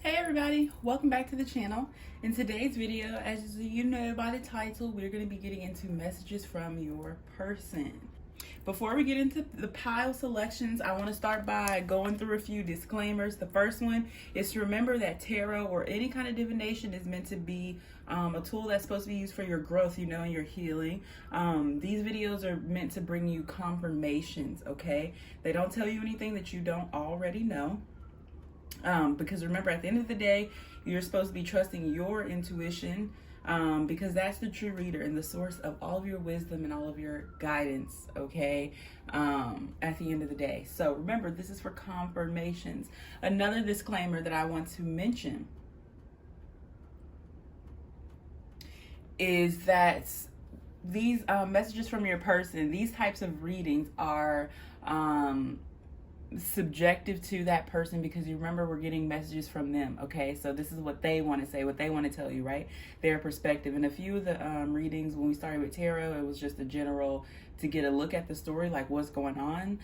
Hey everybody, welcome back to the channel. In today's video, as you know by the title, we're going to be getting into messages from your person. Before we get into the pile selections, I want to start by going through a few disclaimers. The first one is to remember that tarot or any kind of divination is meant to be a tool that's supposed to be used for your growth, and your healing. These videos are meant to bring you confirmations, okay? They don't tell you anything that you don't already know. Because remember, at the end of the day, you're supposed to be trusting your intuition, because that's the true reader and the source of all of your wisdom and all of your guidance, okay, at the end of the day. So remember, this is for confirmations. Another disclaimer that I want to mention is that these messages from your person, these types of readings are subjective to that person, because you remember, we're getting messages from them, okay? So this is what they want to say, what they want to tell you, right? Their perspective. And a few of the readings when we started with tarot, it was just a general to get a look at the story, like what's going on.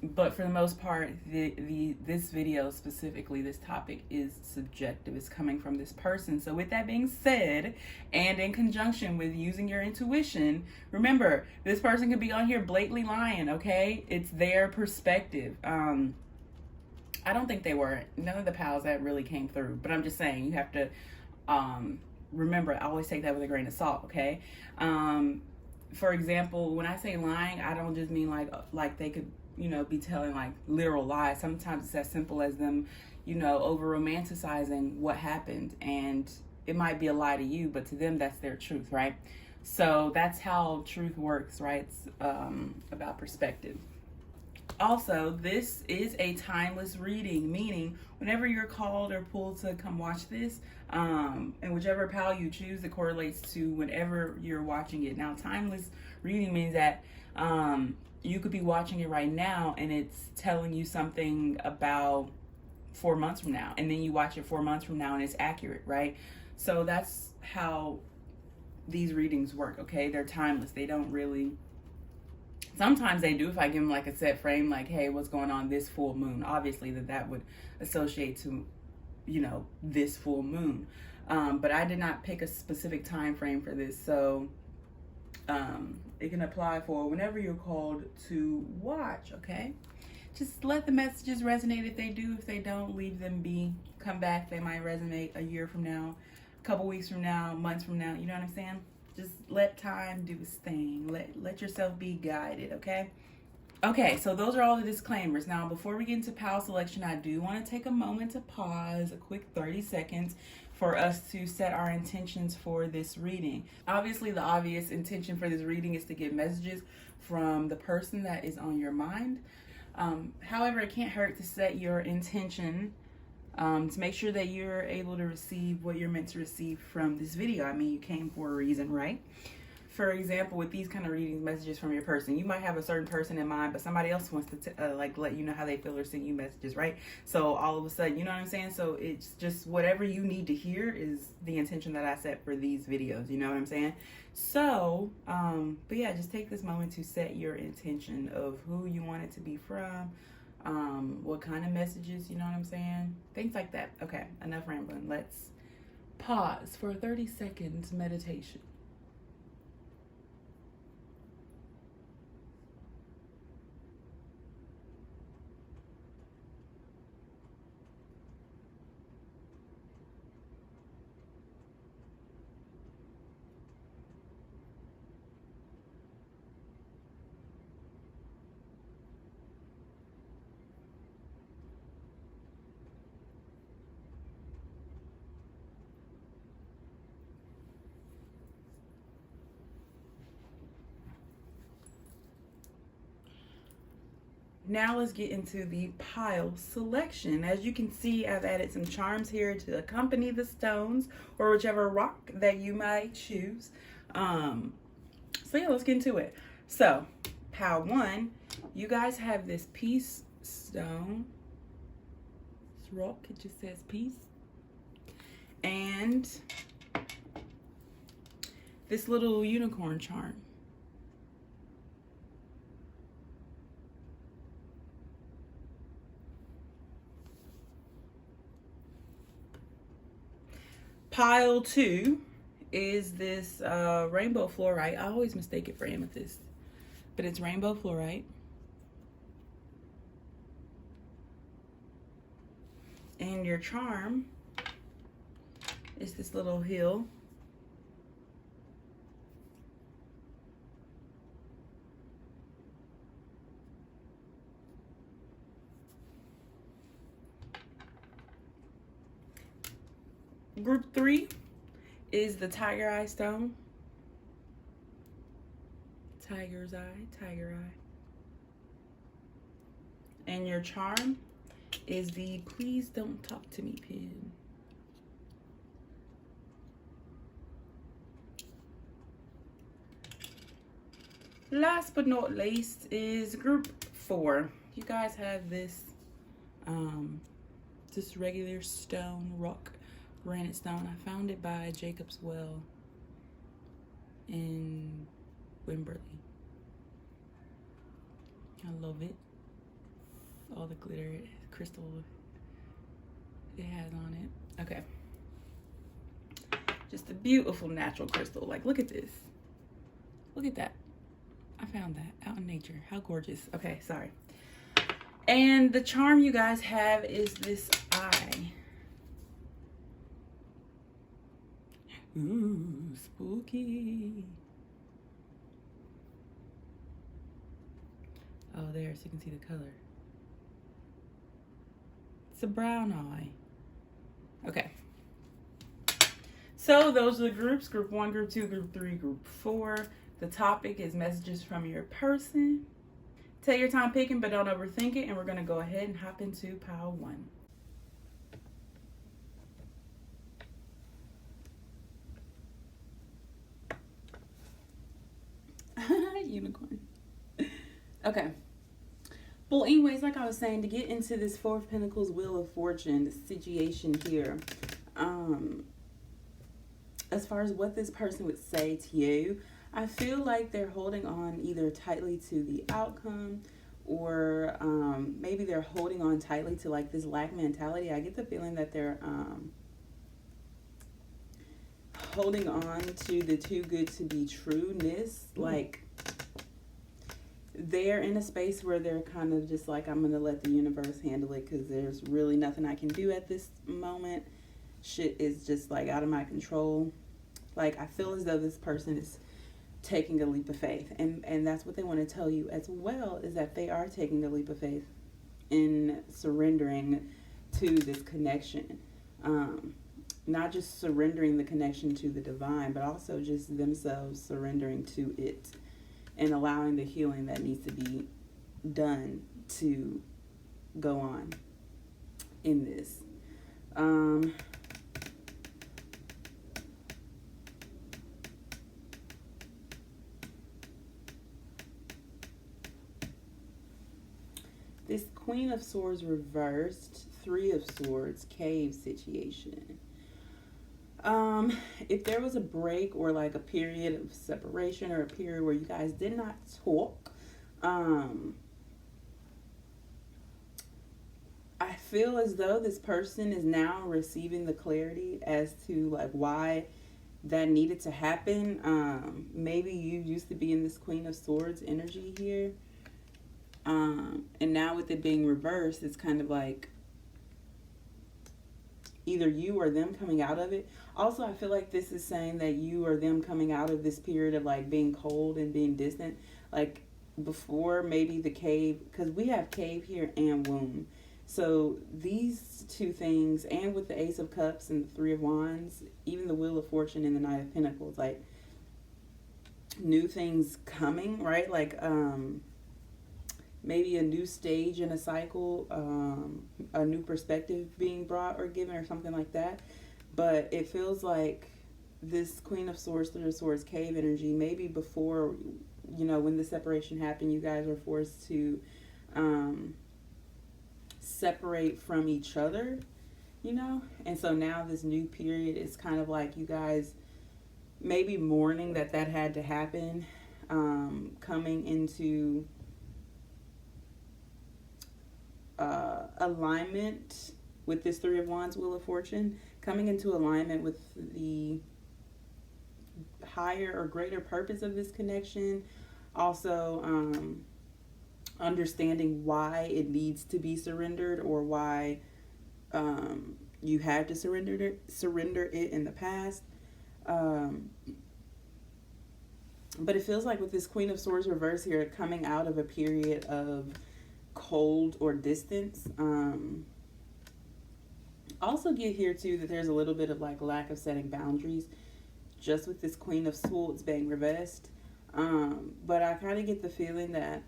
But for the most part, this video specifically, this topic is subjective. It's coming from this person. So with that being said, and in conjunction with using your intuition, remember, this person could be on here blatantly lying, okay? It's their perspective. I don't think they were. None of the pals that really came through. But I'm just saying, you have to remember, I always take that with a grain of salt, okay? For example, when I say lying, I don't just mean like they could, be telling like literal lies. Sometimes it's as simple as them, over romanticizing what happened, and it might be a lie to you, but to them that's their truth, right? So that's how truth works, right? It's about perspective. Also, this is a timeless reading, meaning whenever you're called or pulled to come watch this, and whichever pal you choose, it correlates to whenever you're watching it. Now, timeless reading means that you could be watching it right now and it's telling you something about 4 months from now, and then you watch it 4 months from now and it's accurate, right? So that's how these readings work, okay? They're timeless. They don't really... Sometimes they do if I give them like a set frame, like, hey, what's going on this full moon? Obviously that would associate to, this full moon. But I did not pick a specific time frame for this, so it can apply for whenever you're called to watch, okay? Just let the messages resonate if they do. If they don't, leave them be. Come back. They might resonate a year from now, a couple weeks from now, months from now. You know what I'm saying? Just let time do its thing. Let yourself be guided, okay? Okay, so those are all the disclaimers. Now, before we get into pal selection, I do want to take a moment to pause, a quick 30 seconds, for us to set our intentions for this reading. Obviously, the obvious intention for this reading is to get messages from the person that is on your mind. However, it can't hurt to set your intention to make sure that you're able to receive what you're meant to receive from this video. I mean, you came for a reason, right? For example, with these kind of readings, messages from your person, you might have a certain person in mind, but somebody else wants to let you know how they feel or send you messages, right? So all of a sudden, you know what I'm saying? So it's just whatever you need to hear is the intention that I set for these videos, you know what I'm saying? So, but yeah, just take this moment to set your intention of who you want it to be from, what kind of messages, you know what I'm saying? Things like that. Okay, enough rambling. Let's pause for a 30 seconds meditation. Now let's get into the pile selection. As you can see, I've added some charms here to accompany the stones or whichever rock that you might choose. So yeah, let's get into it. So, pile 1, you guys have this peace stone. This rock, it just says peace. And this little unicorn charm. Pile 2 is this rainbow fluorite. I always mistake it for amethyst, but it's rainbow fluorite. And your charm is this little hill. Group 3 is the tiger eye stone. Tiger's eye, tiger eye. And your charm is the please don't talk to me pin. Last but not least is group 4. You guys have this this regular stone, rock granite stone. I found it by Jacob's Well in Wimberley. I love it. All the glitter, crystal it has on it. Okay. Just a beautiful natural crystal. Like, look at this. Look at that. I found that out in nature. How gorgeous. Okay, sorry. And the charm you guys have is this eye. Ooh, spooky. Oh, there, so you can see the color. It's a brown eye. Okay. So those are the groups. Group 1, Group 2, Group 3, Group 4. The topic is messages from your person. Take your time picking, but don't overthink it. And we're going to go ahead and hop into pile 1. Unicorn. Okay. Well, anyways, like I was saying, to get into this Four of Pentacles, Wheel of Fortune, the situation here, as far as what this person would say to you, I feel like they're holding on either tightly to the outcome, or maybe they're holding on tightly to like this lack mentality. I get the feeling that they're holding on to the too good to be trueness. Like, they're in a space where they're kind of just like, I'm going to let the universe handle it because there's really nothing I can do at this moment. Shit is just like out of my control. Like, I feel as though this person is taking a leap of faith. And that's what they want to tell you as well, is that they are taking a leap of faith in surrendering to this connection. Not just surrendering the connection to the divine, but also just themselves surrendering to it and allowing the healing that needs to be done to go on in this. This Queen of Swords reversed, Three of Swords, cave situation. If there was a break or like a period of separation or a period where you guys did not talk, I feel as though this person is now receiving the clarity as to like why that needed to happen. Maybe you used to be in this Queen of Swords energy here. And now with it being reversed, it's kind of like either you or them coming out of it. Also, I feel like this is saying that you or them coming out of this period of like being cold and being distant. Like before, maybe the cave, because we have cave here and womb. So these two things, and with the Ace of Cups and the Three of Wands, even the Wheel of Fortune and the Knight of Pentacles, like new things coming, right? Like maybe a new stage in a cycle, a new perspective being brought or given or something like that. But it feels like this Queen of Swords, Three of Swords, cave energy, maybe before, you know, when the separation happened, you guys were forced to separate from each other, you know? And so now this new period is kind of like you guys maybe mourning that that had to happen, coming into alignment with this Three of Wands, Wheel of Fortune, coming into alignment with the higher or greater purpose of this connection. Also, understanding why it needs to be surrendered, or why you had to surrender it in the past. But it feels like with this Queen of Swords reverse here, coming out of a period of cold or distance. Also get here too that there's a little bit of like lack of setting boundaries just with this Queen of Swords being reversed. But I kind of get the feeling that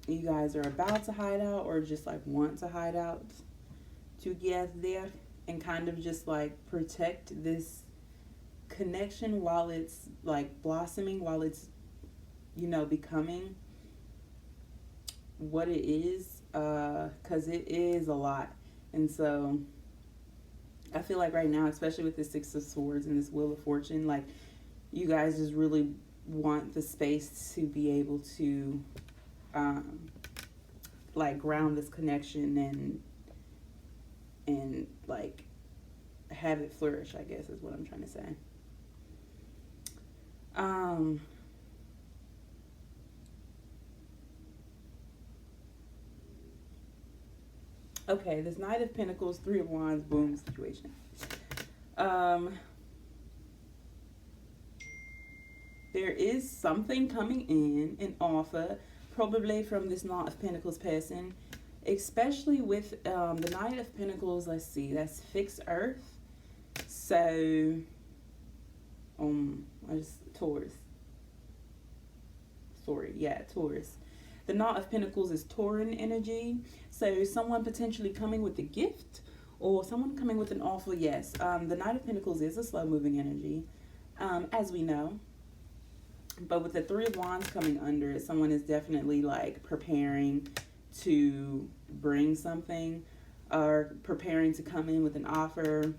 you guys are about to hide out, or just like want to hide out together, and kind of just like protect this connection while it's like blossoming, while it's, you know, becoming what it is, because it is a lot. And so I feel like right now, especially with the Six of Swords and this Wheel of Fortune, like you guys just really want the space to be able to like ground this connection and like have it flourish, I guess is what I'm trying to say. Okay, this Knight of Pentacles, Three of Wands, boom situation. There is something coming in, an offer, probably from this Knight of Pentacles person, especially with the Knight of Pentacles. Let's see, that's fixed earth. So, Taurus. Sorry, yeah, Taurus. The Knight of Pentacles is Tauran energy. So someone potentially coming with a gift, or someone coming with an offer, yes. The Knight of Pentacles is a slow-moving energy, as we know. But with the Three of Wands coming under it, someone is definitely like preparing to bring something, or preparing to come in with an offer.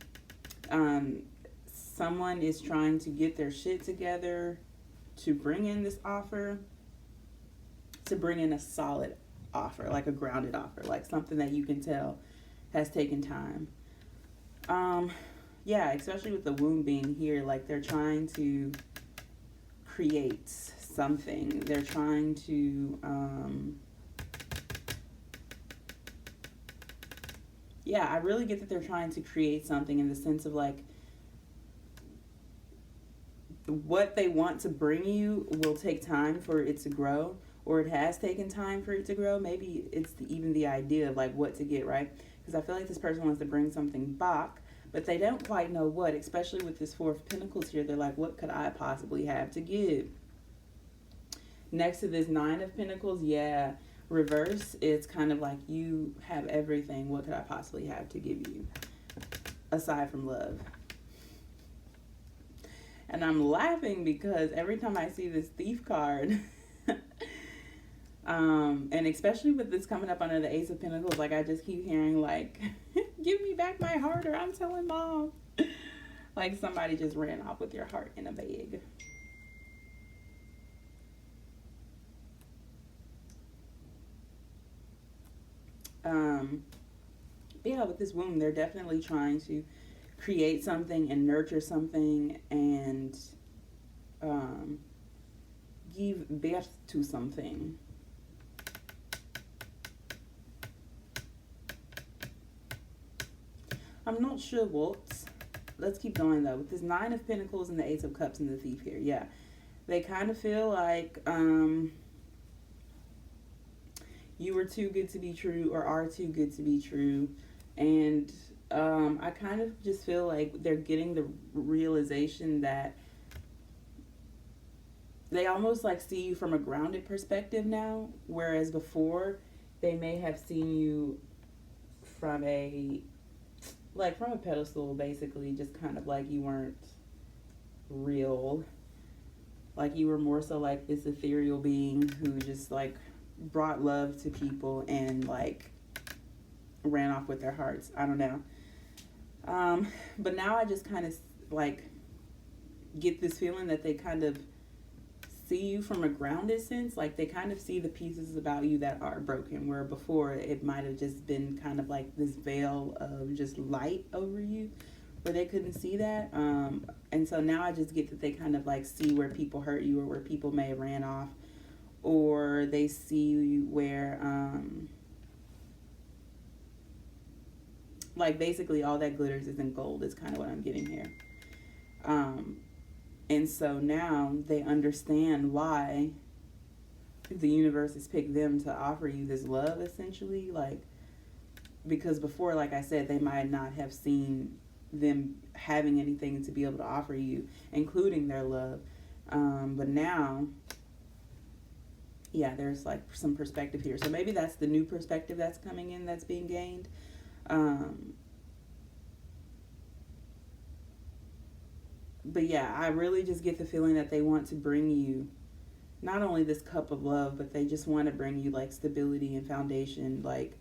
Someone is trying to get their shit together to bring in this offer, to bring in a solid offer, like a grounded offer, like something that you can tell has taken time. Yeah, especially with the womb being here, like they're trying to create something. They're trying to, yeah, I really get that they're trying to create something in the sense of like, what they want to bring you will take time for it to grow, or it has taken time for it to grow. Maybe it's even the idea of like what to get, right? Because I feel like this person wants to bring something back, but they don't quite know what, especially with this Four of Pentacles here. They're like, what could I possibly have to give? Next to this Nine of Pentacles, yeah, reverse, it's kind of like you have everything. What could I possibly have to give you aside from love? And I'm laughing because every time I see this Thief card, and especially with this coming up under the Ace of Pentacles, like I just keep hearing like, give me back my heart, or I'm telling mom. Like somebody just ran off with your heart in a bag. Yeah, with this womb, they're definitely trying to create something and nurture something and give birth to something. I'm not sure what. Let's keep going though. With this Nine of Pentacles and the Ace of Cups and the Thief here, yeah, they kind of feel like you were too good to be true, or are too good to be true. And I kind of just feel like they're getting the realization that they almost like see you from a grounded perspective now, whereas before they may have seen you from a pedestal, basically, just kind of like you weren't real. Like you were more so like this ethereal being who just like brought love to people and like ran off with their hearts. I don't know. But now I just kind of like get this feeling that they kind of see you from a grounded sense. Like they kind of see the pieces about you that are broken, where before it might have just been kind of like this veil of just light over you where they couldn't see that. And so now I just get that they kind of like see where people hurt you or where people may have ran off, or they see where like basically all that glitters isn't gold is kind of what I'm getting here. And so now they understand why the universe has picked them to offer you this love, essentially. Like, because before, like I said, they might not have seen them having anything to be able to offer you, including their love. But now, yeah, there's like some perspective here. So maybe that's the new perspective that's coming in, that's being gained. But yeah, I really just get the feeling that they want to bring you not only this cup of love, but they just want to bring you like stability and foundation, like,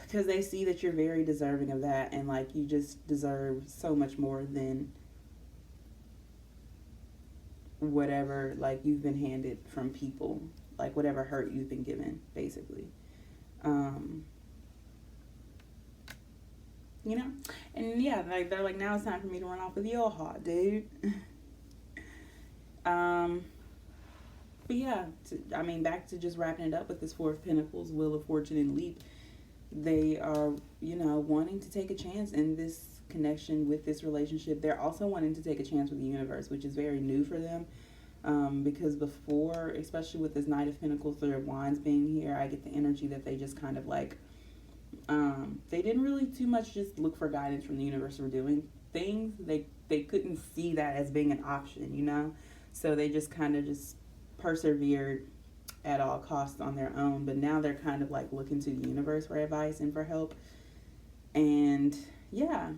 because they see that you're very deserving of that, and like you just deserve so much more than whatever like you've been handed from people, like whatever hurt you've been given, basically. You know? And yeah, like they're like, now it's time for me to run off with your heart, dude. But yeah, I mean, back to just wrapping it up with this Four of Pentacles, Wheel of Fortune, and Leap. They are, you know, wanting to take a chance in this connection with this relationship. They're also wanting to take a chance with the universe, which is very new for them. Because before, especially with this Knight of Pentacles, Three of Wands being here, I get the energy that they just kind of like, they didn't really too much just look for guidance from the universe for doing things. They couldn't see that as being an option, you know? So they just kind of just persevered at all costs on their own. But now they're kind of like looking to the universe for advice and for help. And yeah,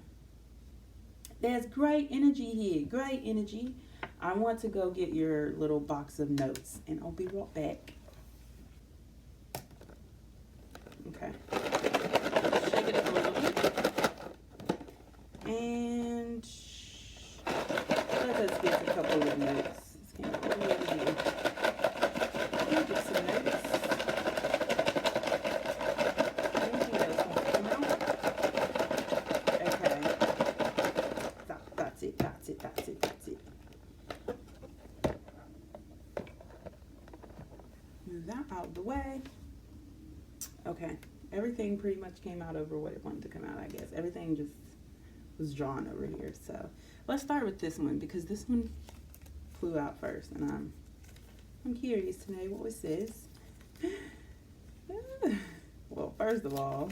there's great energy here. Great energy. I want to go get your little box of notes, and I'll be right back. Okay. Shake it up a little bit. And let us get a couple of notes. Let's get all over here. Get some notes. Anything else want to come out? Okay. That's it. Move that out the way. Okay. Everything pretty much came out over what it wanted to come out, I guess. Everything just was drawn over here. So let's start with this one, because this one flew out first, and I'm curious to know what it says. Well, first of all,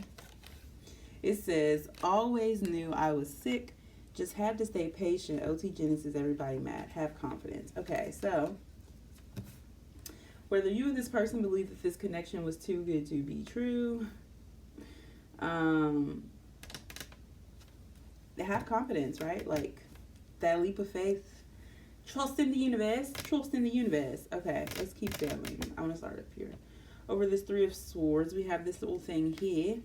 it says, always knew I was sick, just had to stay patient. OT Genesis, everybody mad. Have confidence. Okay, so whether you and this person believe that this connection was too good to be true, have confidence, right? Like that leap of faith. Trust in the universe. Trust in the universe. Okay, let's keep going. I want to start up here. Over this Three of Swords, we have this little thing here.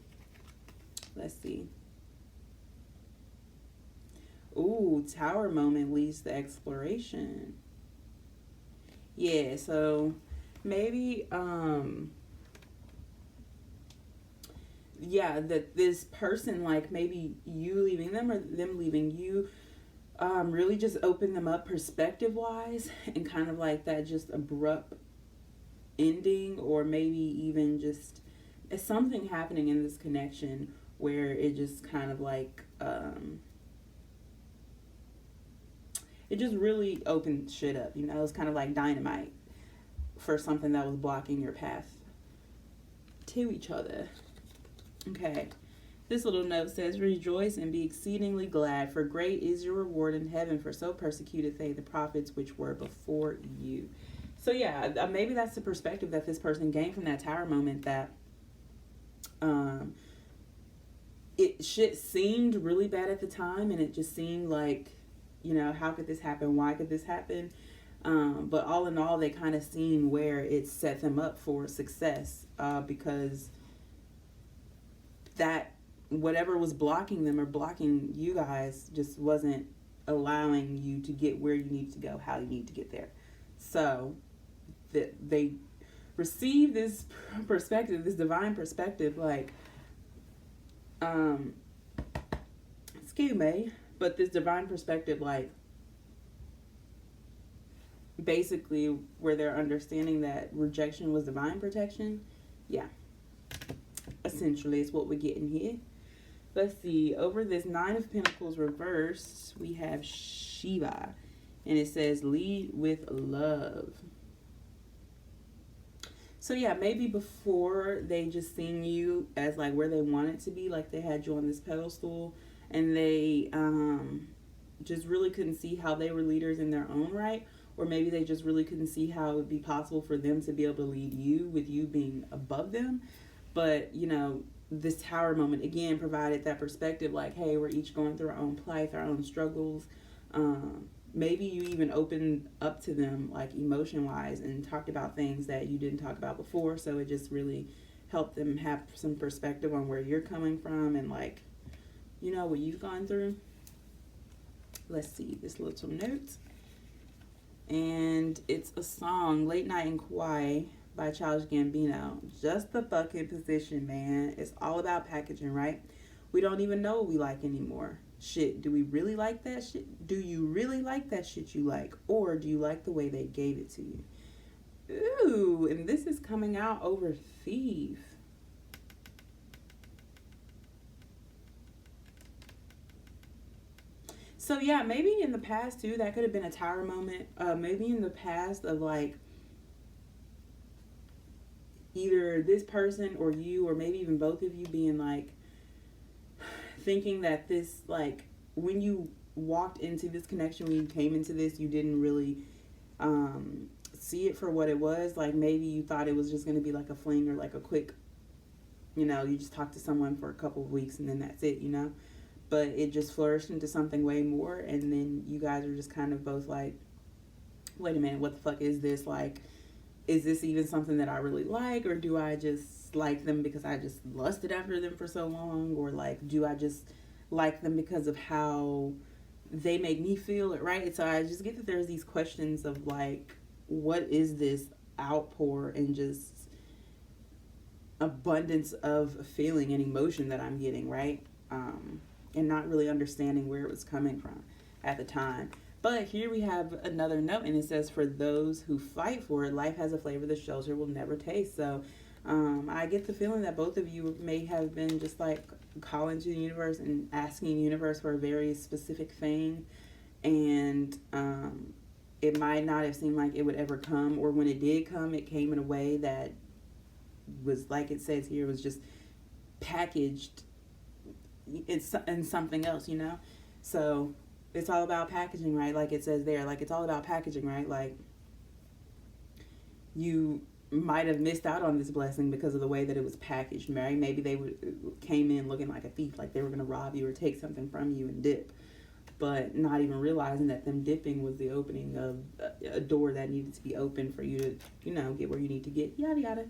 Let's see. Ooh, Tower moment leads to exploration. Yeah, so maybe, yeah, that this person, like maybe you leaving them or them leaving you, really just open them up perspective wise, and kind of like that just abrupt ending, or maybe even just something happening in this connection where it just kind of like, it just really opened shit up, you know? It's kind of like dynamite for something that was blocking your path to each other. Okay. This little note says, rejoice and be exceedingly glad, for great is your reward in heaven, for so persecuted they the prophets which were before you. So yeah, maybe that's the perspective that this person gained from that Tower moment, that it shit seemed really bad at the time, and it just seemed like, you know, how could this happen? Why could this happen? But all in all, they kind of seen where it set them up for success, because that whatever was blocking them or blocking you guys just wasn't allowing you to get where you need to go, how you need to get there. So that they receive this perspective, this divine perspective, like, excuse me, but this divine perspective, like, basically where they're understanding that rejection was divine protection. Yeah, essentially is what we're getting here. Let's see, over this Nine of Pentacles reversed, we have Shiva, and it says lead with love. So yeah, maybe before they just seen you as like where they wanted to be, like they had you on this pedestal, and they just really couldn't see how they were leaders in their own right, or maybe they just really couldn't see how it would be possible for them to be able to lead you with you being above them. But you know, this tower moment again provided that perspective, like, hey, we're each going through our own plight, our own struggles. Maybe you even opened up to them, like, emotion wise, and talked about things that you didn't talk about before. So it just really helped them have some perspective on where you're coming from and, like, you know, what you've gone through. Let's see this little note. And it's a song, Late Night in Kauai by Childish Gambino. Just the fucking position, man. It's all about packaging, right? We don't even know what we like anymore. Shit, do we really like that shit? Do you really like that shit you like? Or do you like the way they gave it to you? Ooh, and this is coming out over Thief. So yeah, maybe in the past too, that could have been a tower moment. Maybe in the past of like either this person or you, or maybe even both of you being like thinking that this, like, when you walked into this connection, when you came into this, you didn't really see it for what it was. Like maybe you thought it was just going to be like a fling or like a quick, you know, you just talk to someone for a couple of weeks and then that's it, you know. But it just flourished into something way more, and then you guys are just kind of both like, wait a minute, what the fuck is this? Like, is this even something that I really like, or do I just like them because I just lusted after them for so long, or like, do I just like them because of how they make me feel, right? And so I just get that there's these questions of like, what is this outpour and just abundance of feeling and emotion that I'm getting, right? And not really understanding where it was coming from at the time. But here we have another note, and it says, for those who fight for it, life has a flavor the shelter will never taste. So I get the feeling that both of you may have been just like calling to the universe and asking the universe for a very specific thing. And it might not have seemed like it would ever come, or when it did come, it came in a way that was, like it says here, was just packaged in something else, you know? So it's all about packaging, right? Like it says there, like it's all about packaging, right? Like you might have missed out on this blessing because of the way that it was packaged, right? Maybe they came in looking like a thief, like they were going to rob you or take something from you and dip, but not even realizing that them dipping was the opening of a door that needed to be opened for you to, you know, get where you need to get, yada yada.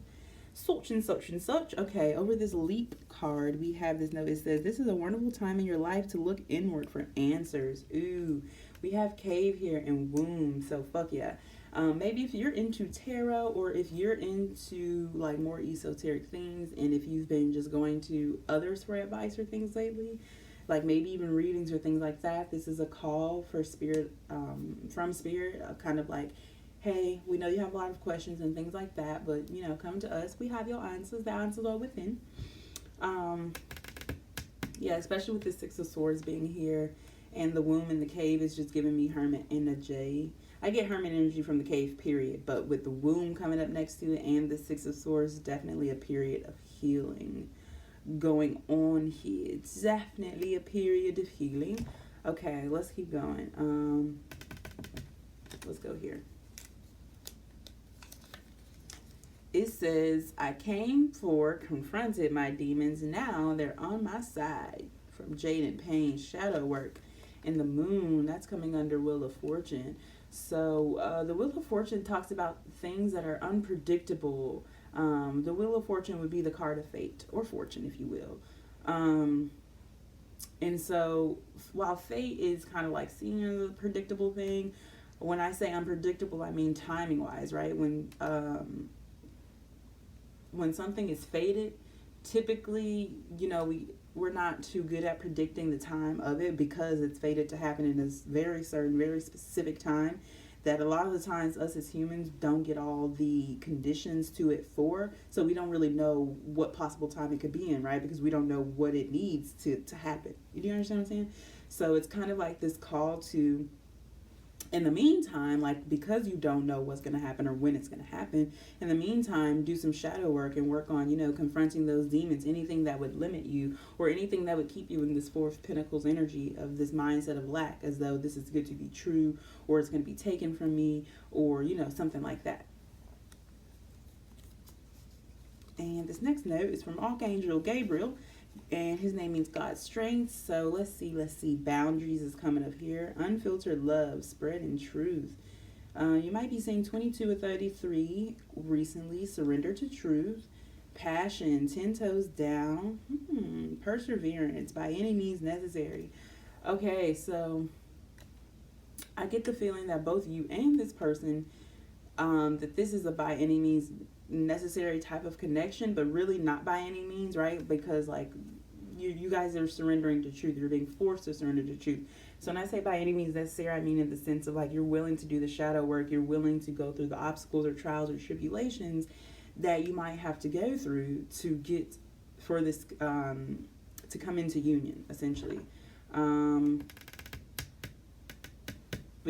Such and such and such. Okay, over this leap card, we have this note. It says, this is a wonderful time in your life to look inward for answers. Ooh, we have cave here and womb, so fuck yeah. Maybe if you're into tarot, or if you're into like more esoteric things, and if you've been just going to others for advice or things lately, like maybe even readings or things like that, this is a call for spirit, from spirit, kind of like, hey, we know you have a lot of questions and things like that, but, you know, come to us. We have your answers. The answers are within. Yeah, especially with the Six of Swords being here, and the womb in the cave is just giving me hermit energy. I get hermit energy from the cave, period. But with the womb coming up next to it and the Six of Swords, definitely a period of healing going on here. It's definitely a period of healing. Okay, let's keep going. Let's go here. It says, I came for, confronted my demons, now they're on my side. From Jaden Payne, shadow work. And the moon, that's coming under Wheel of Fortune. So the Wheel of Fortune talks about things that are unpredictable. The Wheel of Fortune would be the card of fate, or fortune, if you will. And so while fate is kind of like seeing a predictable thing, When I say unpredictable, I mean timing wise, right? When something is fated, typically, we're not too good at predicting the time of it because it's fated to happen in this very certain, very specific time that a lot of the times us as humans don't get all the conditions to it for, so we don't really know what possible time it could be in, right? Because we don't know what it needs to happen. Do you understand what I'm saying? So it's kind of like this call to, in the meantime, like, because you don't know what's going to happen or when it's going to happen, in the meantime, do some shadow work and work on, confronting those demons, anything that would limit you or anything that would keep you in this Four of Pentacles energy of this mindset of lack, as though this is good to be true or it's going to be taken from me, or, something like that. And this next note is from Archangel Gabriel, and his name means God's strength. So let's see. Boundaries is coming up here. Unfiltered love, spreading truth. You might be seeing 22 or 33 recently. Surrender to truth. Passion, 10 toes down. Perseverance, by any means necessary. Okay, so I get the feeling that both you and this person, that this is a by any means necessary type of connection, but really not by any means, right? Because like you guys are surrendering to truth. You're being forced to surrender to truth. So when I say by any means necessary, I mean in the sense of like you're willing to do the shadow work. You're willing to go through the obstacles or trials or tribulations that you might have to go through to get for this to come into union, essentially. But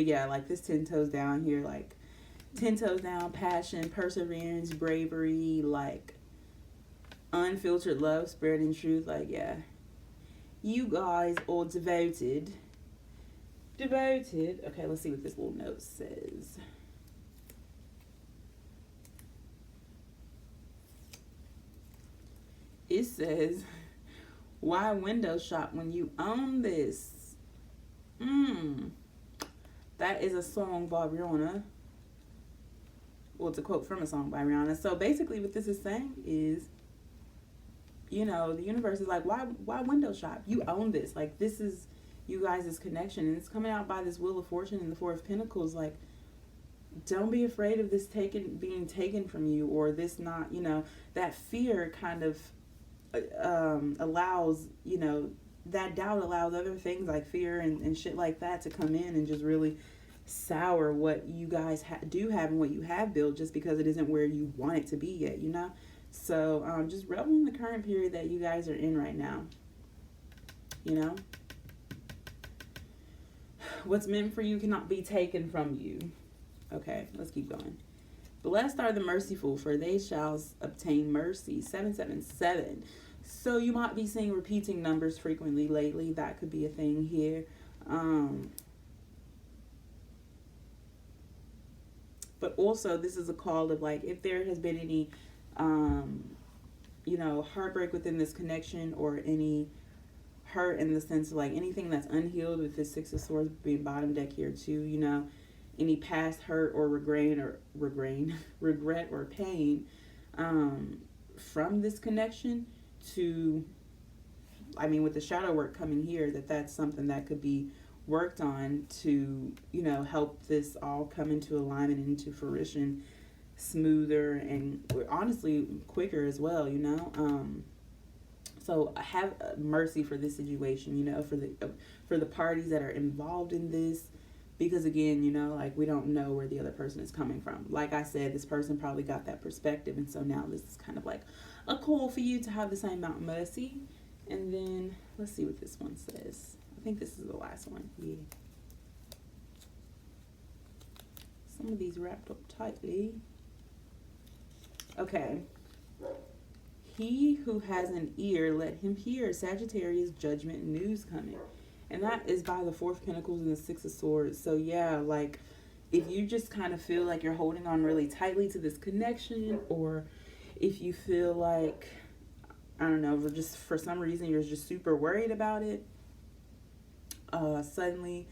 yeah, like this 10 toes down here, like 10 toes down, passion, perseverance, bravery, like unfiltered love, spreading truth. Like, yeah, you guys are devoted. Okay, let's see what this little note says. It says, why window shop when you own this? That is a song by Rihanna. Well, it's a quote from a song by Rihanna. So basically what this is saying is, the universe is like, why window shop? You own this. Like, this is you guys' connection. And it's coming out by this Wheel of Fortune and the Four of Pentacles. Like, don't be afraid of this being taken from you, or this not, that fear kind of allows, that doubt allows other things like fear and shit like that to come in and just really sour what you guys do have and what you have built, just because it isn't where you want it to be yet, So just revel in the current period that you guys are in right now. What's meant for you cannot be taken from you. Okay, let's keep going. Blessed are the merciful, for they shall obtain mercy. 777. So you might be seeing repeating numbers frequently lately. That could be a thing here. But also, this is a call of like, if there has been any, heartbreak within this connection, or any hurt in the sense of like anything that's unhealed, with this Six of Swords being bottom deck here too, any past hurt or regret or pain from this connection, to, with the shadow work coming here, that's something that could be worked on to, help this all come into alignment and into fruition smoother and honestly quicker as well, So have mercy for this situation, for the parties that are involved in this, because again, like, we don't know where the other person is coming from. Like I said, this person probably got that perspective, and so now this is kind of like a call for you to have the same amount of mercy. And then let's see what this one says. I think this is the last one. Yeah. Some of these wrapped up tightly. Okay. He who has an ear, let him hear. Sagittarius, judgment, news coming. And that is by the Four of Pentacles and the Six of Swords. So yeah, like, if you just kind of feel like you're holding on really tightly to this connection, or if you feel like, I don't know, just for some reason you're just super worried about it, suddenly,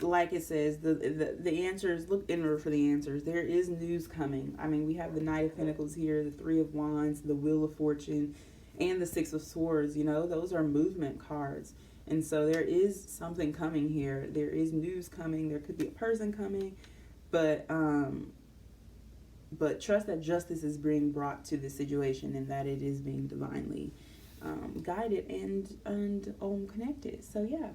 like it says, the answers, look inward for the answers. There is news coming. We have the Knight of Pentacles here, the Three of Wands, the Wheel of Fortune, and the Six of Swords. Those are movement cards. And so there is something coming here. There is news coming. There could be a person coming, but trust that justice is being brought to the situation and that it is being divinely guided and connected. So yeah.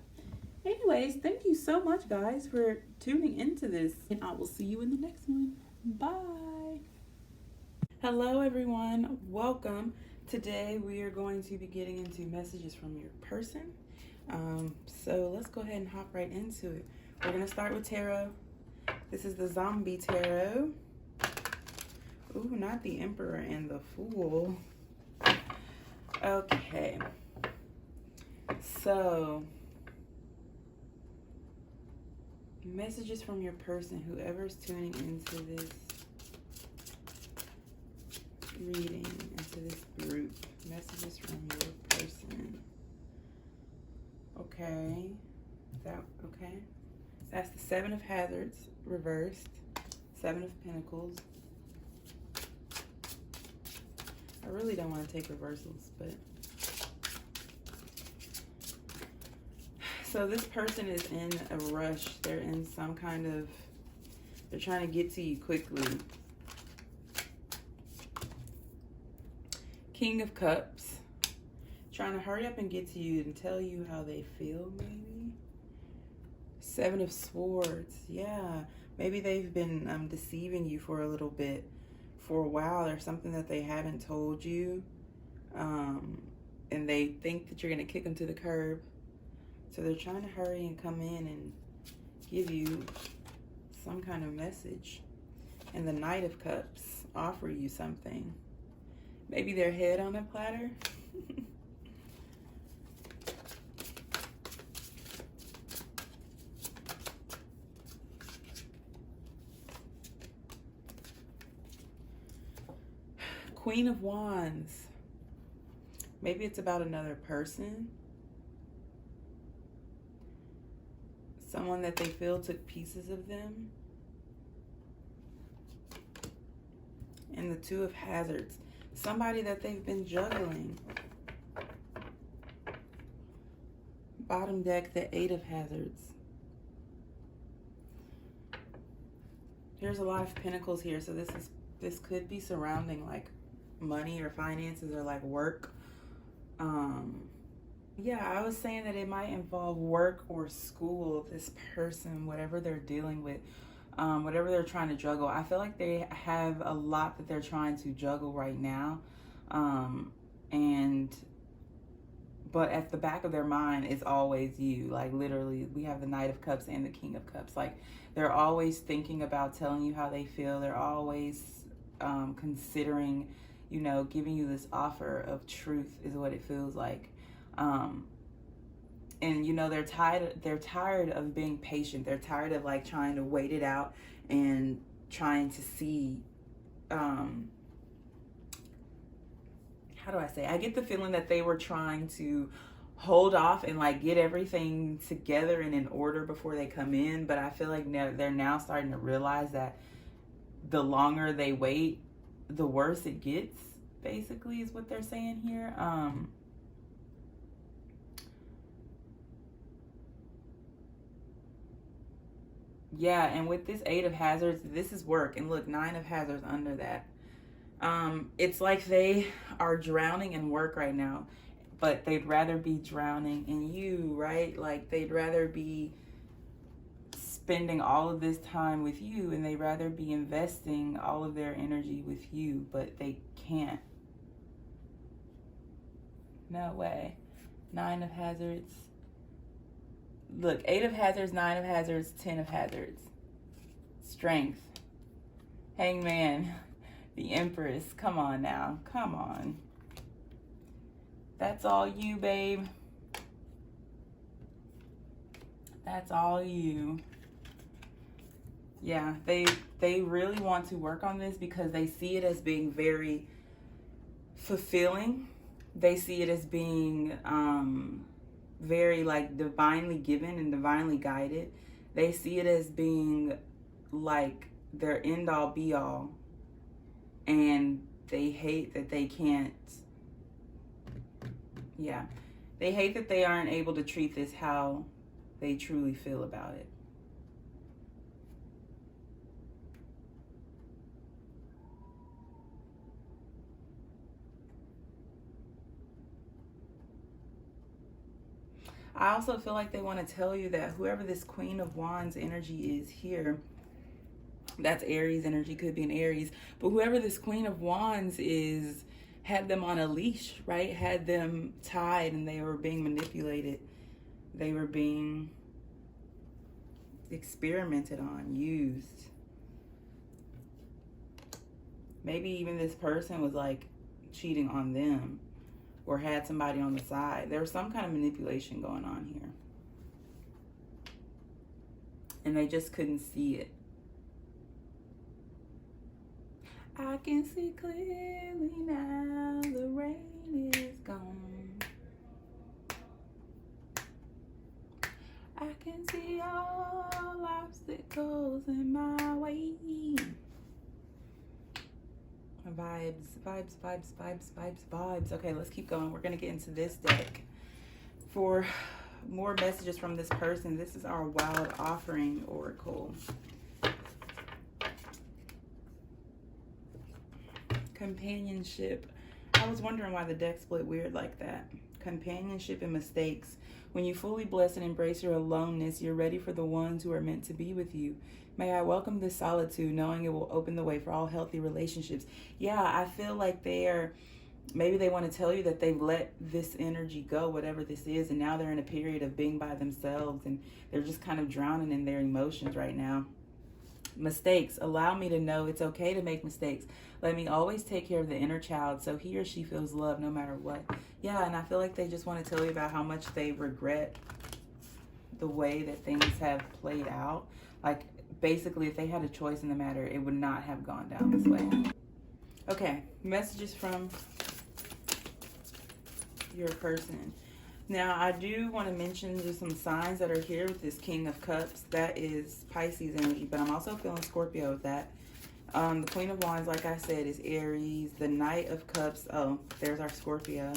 Anyways, thank you so much, guys, for tuning into this, and I will see you in the next one. Bye. Hello, everyone. Welcome. Today we are going to be getting into messages from your person. So let's go ahead and hop right into it. We're going to start with tarot. This is the zombie tarot. Ooh, not the Emperor and the Fool. Okay. So, messages from your person, whoever's tuning into this reading, into this group. Messages from your person. Okay. Okay. That's the Seven of Hazards, reversed. Seven of Pentacles. I really don't want to take reversals, but... So this person is in a rush. They're in some kind of... They're trying to get to you quickly. King of Cups. Trying to hurry up and get to you and tell you how they feel, maybe. Seven of Swords. Yeah. Maybe they've been deceiving you for a little bit. For a while. There's something that they haven't told you. And they think that you're going to kick them to the curb. So they're trying to hurry and come in and give you some kind of message. And the Knight of Cups. Offer you something. Maybe their head on a platter. Queen of Wands. Maybe it's about another person. Someone that they feel took pieces of them. And the Two of Hazards. Somebody that they've been juggling. Bottom deck, the Eight of Hazards. There's a lot of pentacles here, so this could be surrounding like money or finances or like work. Yeah, I was saying that it might involve work or school. This person, whatever they're dealing with, whatever they're trying to juggle. I feel like they have a lot that they're trying to juggle right now. But at the back of their mind is always you. Like literally, we have the Knight of Cups and the King of Cups. Like they're always thinking about telling you how they feel. They're always considering, you know, giving you this offer of truth is what it feels like. And you know, they're tired of being patient. They're tired of like trying to wait it out and trying to see, how do I say? I get the feeling that they were trying to hold off and like get everything together and in order before they come in. But I feel like they're now starting to realize that the longer they wait, the worse it gets, basically is what they're saying here. Yeah, and with this Eight of Hazards, this is work. And look, Nine of Hazards under that. It's like they are drowning in work right now, but they'd rather be drowning in you, right? Like they'd rather be spending all of this time with you, and they'd rather be investing all of their energy with you, but they can't. No way. Nine of Hazards. Look, Eight of Hazards, Nine of Hazards, 10 of Hazards. Strength. Hangman. The Empress. Come on now. Come on. That's all you, babe. That's all you. Yeah, they really want to work on this because they see it as being very fulfilling. They see it as being very like divinely given and divinely guided. They see it as being like their end all be all, and they hate that they can't. Yeah, They hate that they aren't able to treat this how they truly feel about it. I also feel like they want to tell you that whoever this Queen of Wands energy is here, that's Aries energy, could be an Aries, but whoever this Queen of Wands is had them on a leash, right? Had them tied and they were being manipulated. They were being experimented on, used. Maybe even this person was like cheating on them or had somebody on the side. There was some kind of manipulation going on here. And they just couldn't see it. I can see clearly now, the rain is gone. I can see all obstacles in my way. Vibes. Okay, let's keep going. We're going to get into this deck for more messages from this person. This is our Wild Offering Oracle. Companionship. I was wondering why the deck split weird like that. Companionship and mistakes. When you fully bless and embrace your aloneness, you're ready for the ones who are meant to be with you. May I welcome this solitude, knowing it will open the way for all healthy relationships. Yeah, I feel like maybe they want to tell you that they've let this energy go, whatever this is, and now they're in a period of being by themselves, and they're just kind of drowning in their emotions right now. Mistakes. Allow me to know it's okay to make mistakes. Let me always take care of the inner child so he or she feels loved no matter what. Yeah, and I feel like they just want to tell you about how much they regret the way that things have played out. Like, basically, if they had a choice in the matter, it would not have gone down this way. Okay, messages from your person. Now, I do want to mention just some signs that are here with this King of Cups. That is Pisces energy, but I'm also feeling Scorpio with that. The Queen of Wands, like I said, is Aries. The Knight of Cups, oh, there's our Scorpio.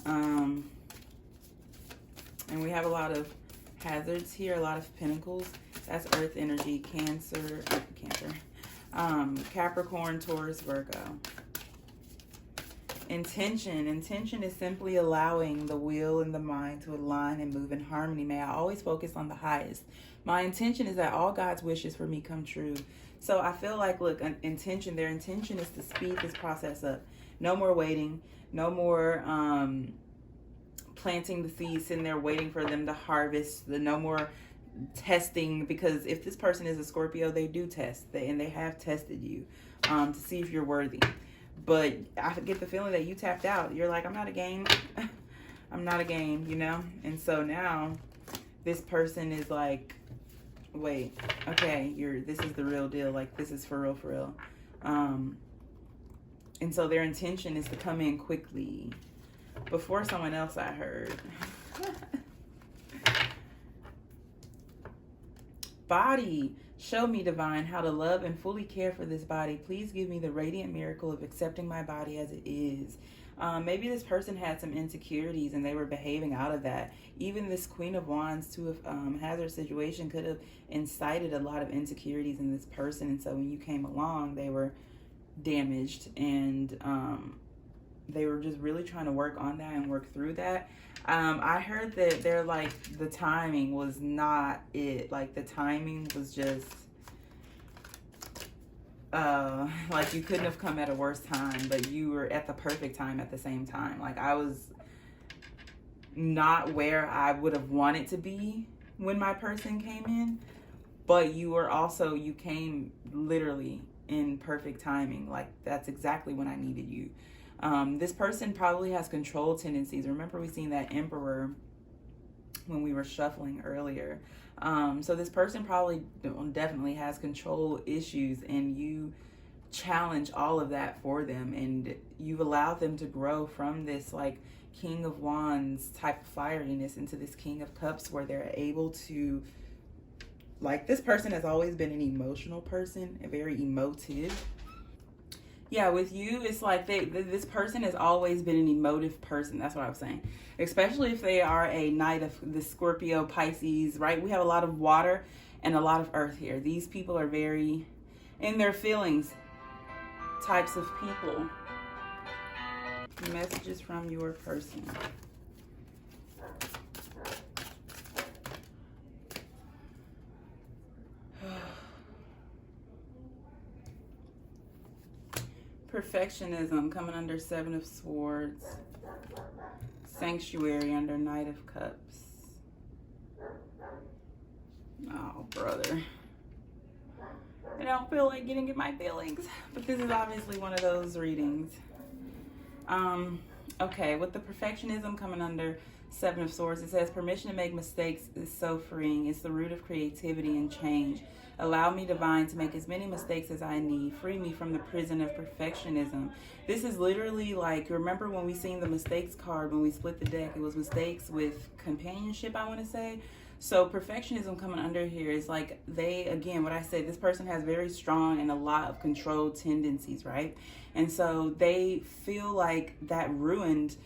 And we have a lot of hazards here, a lot of pentacles. That's Earth energy, Capricorn, Taurus, Virgo. Intention. Intention is simply allowing the will and the mind to align and move in harmony. May I always focus on the highest. My intention is that all God's wishes for me come true. So I feel like, look, their intention is to speed this process up. No more waiting. No more planting the seeds, sitting there waiting for them to harvest. No more testing, because if this person is a Scorpio, they do test. And they have tested you to see if you're worthy. But I get the feeling that you tapped out. You're like, I'm not a game. I'm not a game, you know? And so now this person is like, wait, okay, this is the real deal. Like, this is for real, for real. And so their intention is to come in quickly. Before someone else, I heard. Body. Show me, divine, how to love and fully care for this body. Please give me the radiant miracle of accepting my body as it is. Maybe this person had some insecurities and they were behaving out of that. Even this Queen of Wands, Two of Hazard situation could have incited a lot of insecurities in this person. And so when you came along, they were damaged, and they were just really trying to work on that and work through that. I heard that they're like, the timing was not it. Like, the timing was just, like, you couldn't have come at a worse time, but you were at the perfect time at the same time. Like, I was not where I would have wanted to be when my person came in, but you came literally in perfect timing. Like, that's exactly when I needed you. This person probably has control tendencies. Remember, we seen that Emperor when we were shuffling earlier. So this person probably definitely has control issues, and you challenge all of that for them, and you've allowed them to grow from this like King of Wands type of fieriness into this King of Cups, where they're able to, like, this person has always been an emotional person, a very emotive. Yeah, with you, it's like this person has always been an emotive person. That's what I was saying. Especially if they are a knight of the Scorpio, Pisces, right? We have a lot of water and a lot of earth here. These people are very in their feelings types of people. Messages from your person. Perfectionism coming under Seven of Swords. Sanctuary under Knight of Cups. Oh, brother. I don't feel like getting in my feelings, but this is obviously one of those readings. Okay, with the perfectionism coming under Seven of Swords, it says permission to make mistakes is so freeing. It's the root of creativity and change. Allow me, divine, to make as many mistakes as I need. Free me from the prison of perfectionism. This is literally like, remember when we seen the mistakes card when we split the deck? It was mistakes with companionship, I want to say. So perfectionism coming under here is like they, again, what I said, this person has very strong and a lot of control tendencies, right? And so they feel like that ruined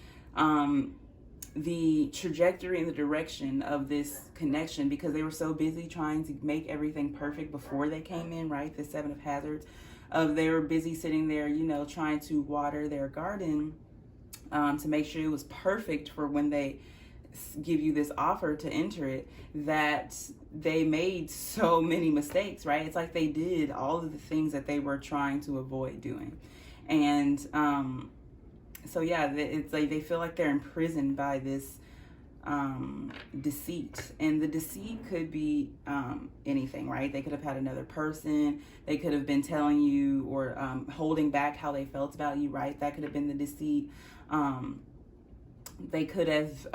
the trajectory and the direction of this connection because they were so busy trying to make everything perfect before they came in, right? The Seven of Hazards. They were busy sitting there, you know, trying to water their garden to make sure it was perfect for when they give you this offer to enter it, that they made so many mistakes, right? It's like they did all of the things that they were trying to avoid doing. And so yeah, it's like they feel like they're imprisoned by this deceit. And the deceit could be anything, right? They could have had another person. They could have been telling you or holding back how they felt about you, right? That could have been the deceit. They could have,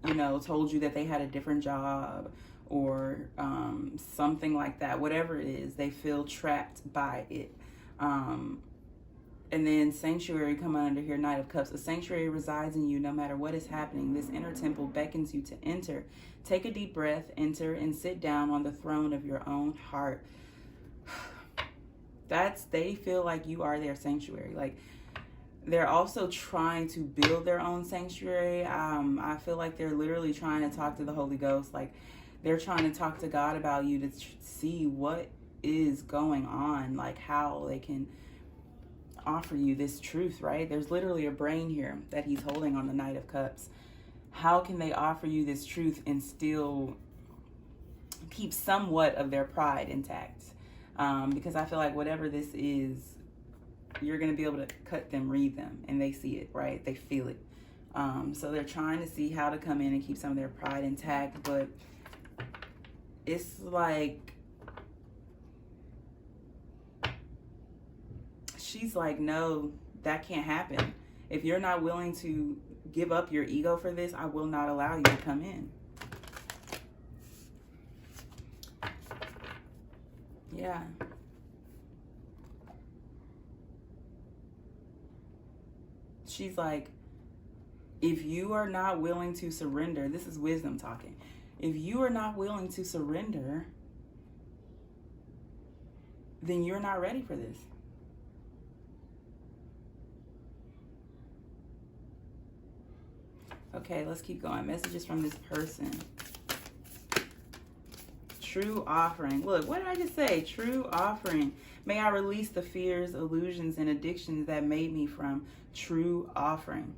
you know, told you that they had a different job or something like that. Whatever it is, they feel trapped by it. And then sanctuary coming under here, Knight of Cups. A sanctuary resides in you no matter what is happening. This inner temple beckons you to enter. Take a deep breath, enter, and sit down on the throne of your own heart. They feel like you are their sanctuary. Like, they're also trying to build their own sanctuary. I feel like they're literally trying to talk to the Holy Ghost. Like, they're trying to talk to God about you to see what is going on, like how they can offer you this truth, right? There's literally a brain here that he's holding on the Knight of Cups. How can they offer you this truth and still keep somewhat of their pride intact? Because I feel like whatever this is, you're going to be able to cut them, read them, and they see it, right? They feel it. So they're trying to see how to come in and keep some of their pride intact, but it's like, she's like, no, that can't happen. If you're not willing to give up your ego for this, I will not allow you to come in. Yeah. She's like, if you are not willing to surrender, this is wisdom talking. If you are not willing to surrender, then you're not ready for this. Okay, let's keep going. Messages from this person. True offering. Look, what did I just say? True offering. May I release the fears, illusions, and addictions that made me from true offering.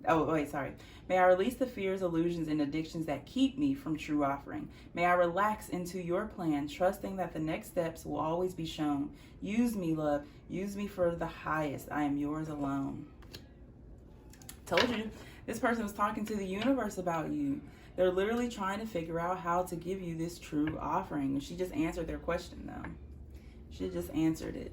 Oh, wait, sorry. May I release the fears, illusions, and addictions that keep me from true offering. May I relax into your plan, trusting that the next steps will always be shown. Use me, love. Use me for the highest. I am yours alone. Told you. This person was talking to the universe about you. They're literally trying to figure out how to give you this true offering. She just answered their question, though. She just answered it.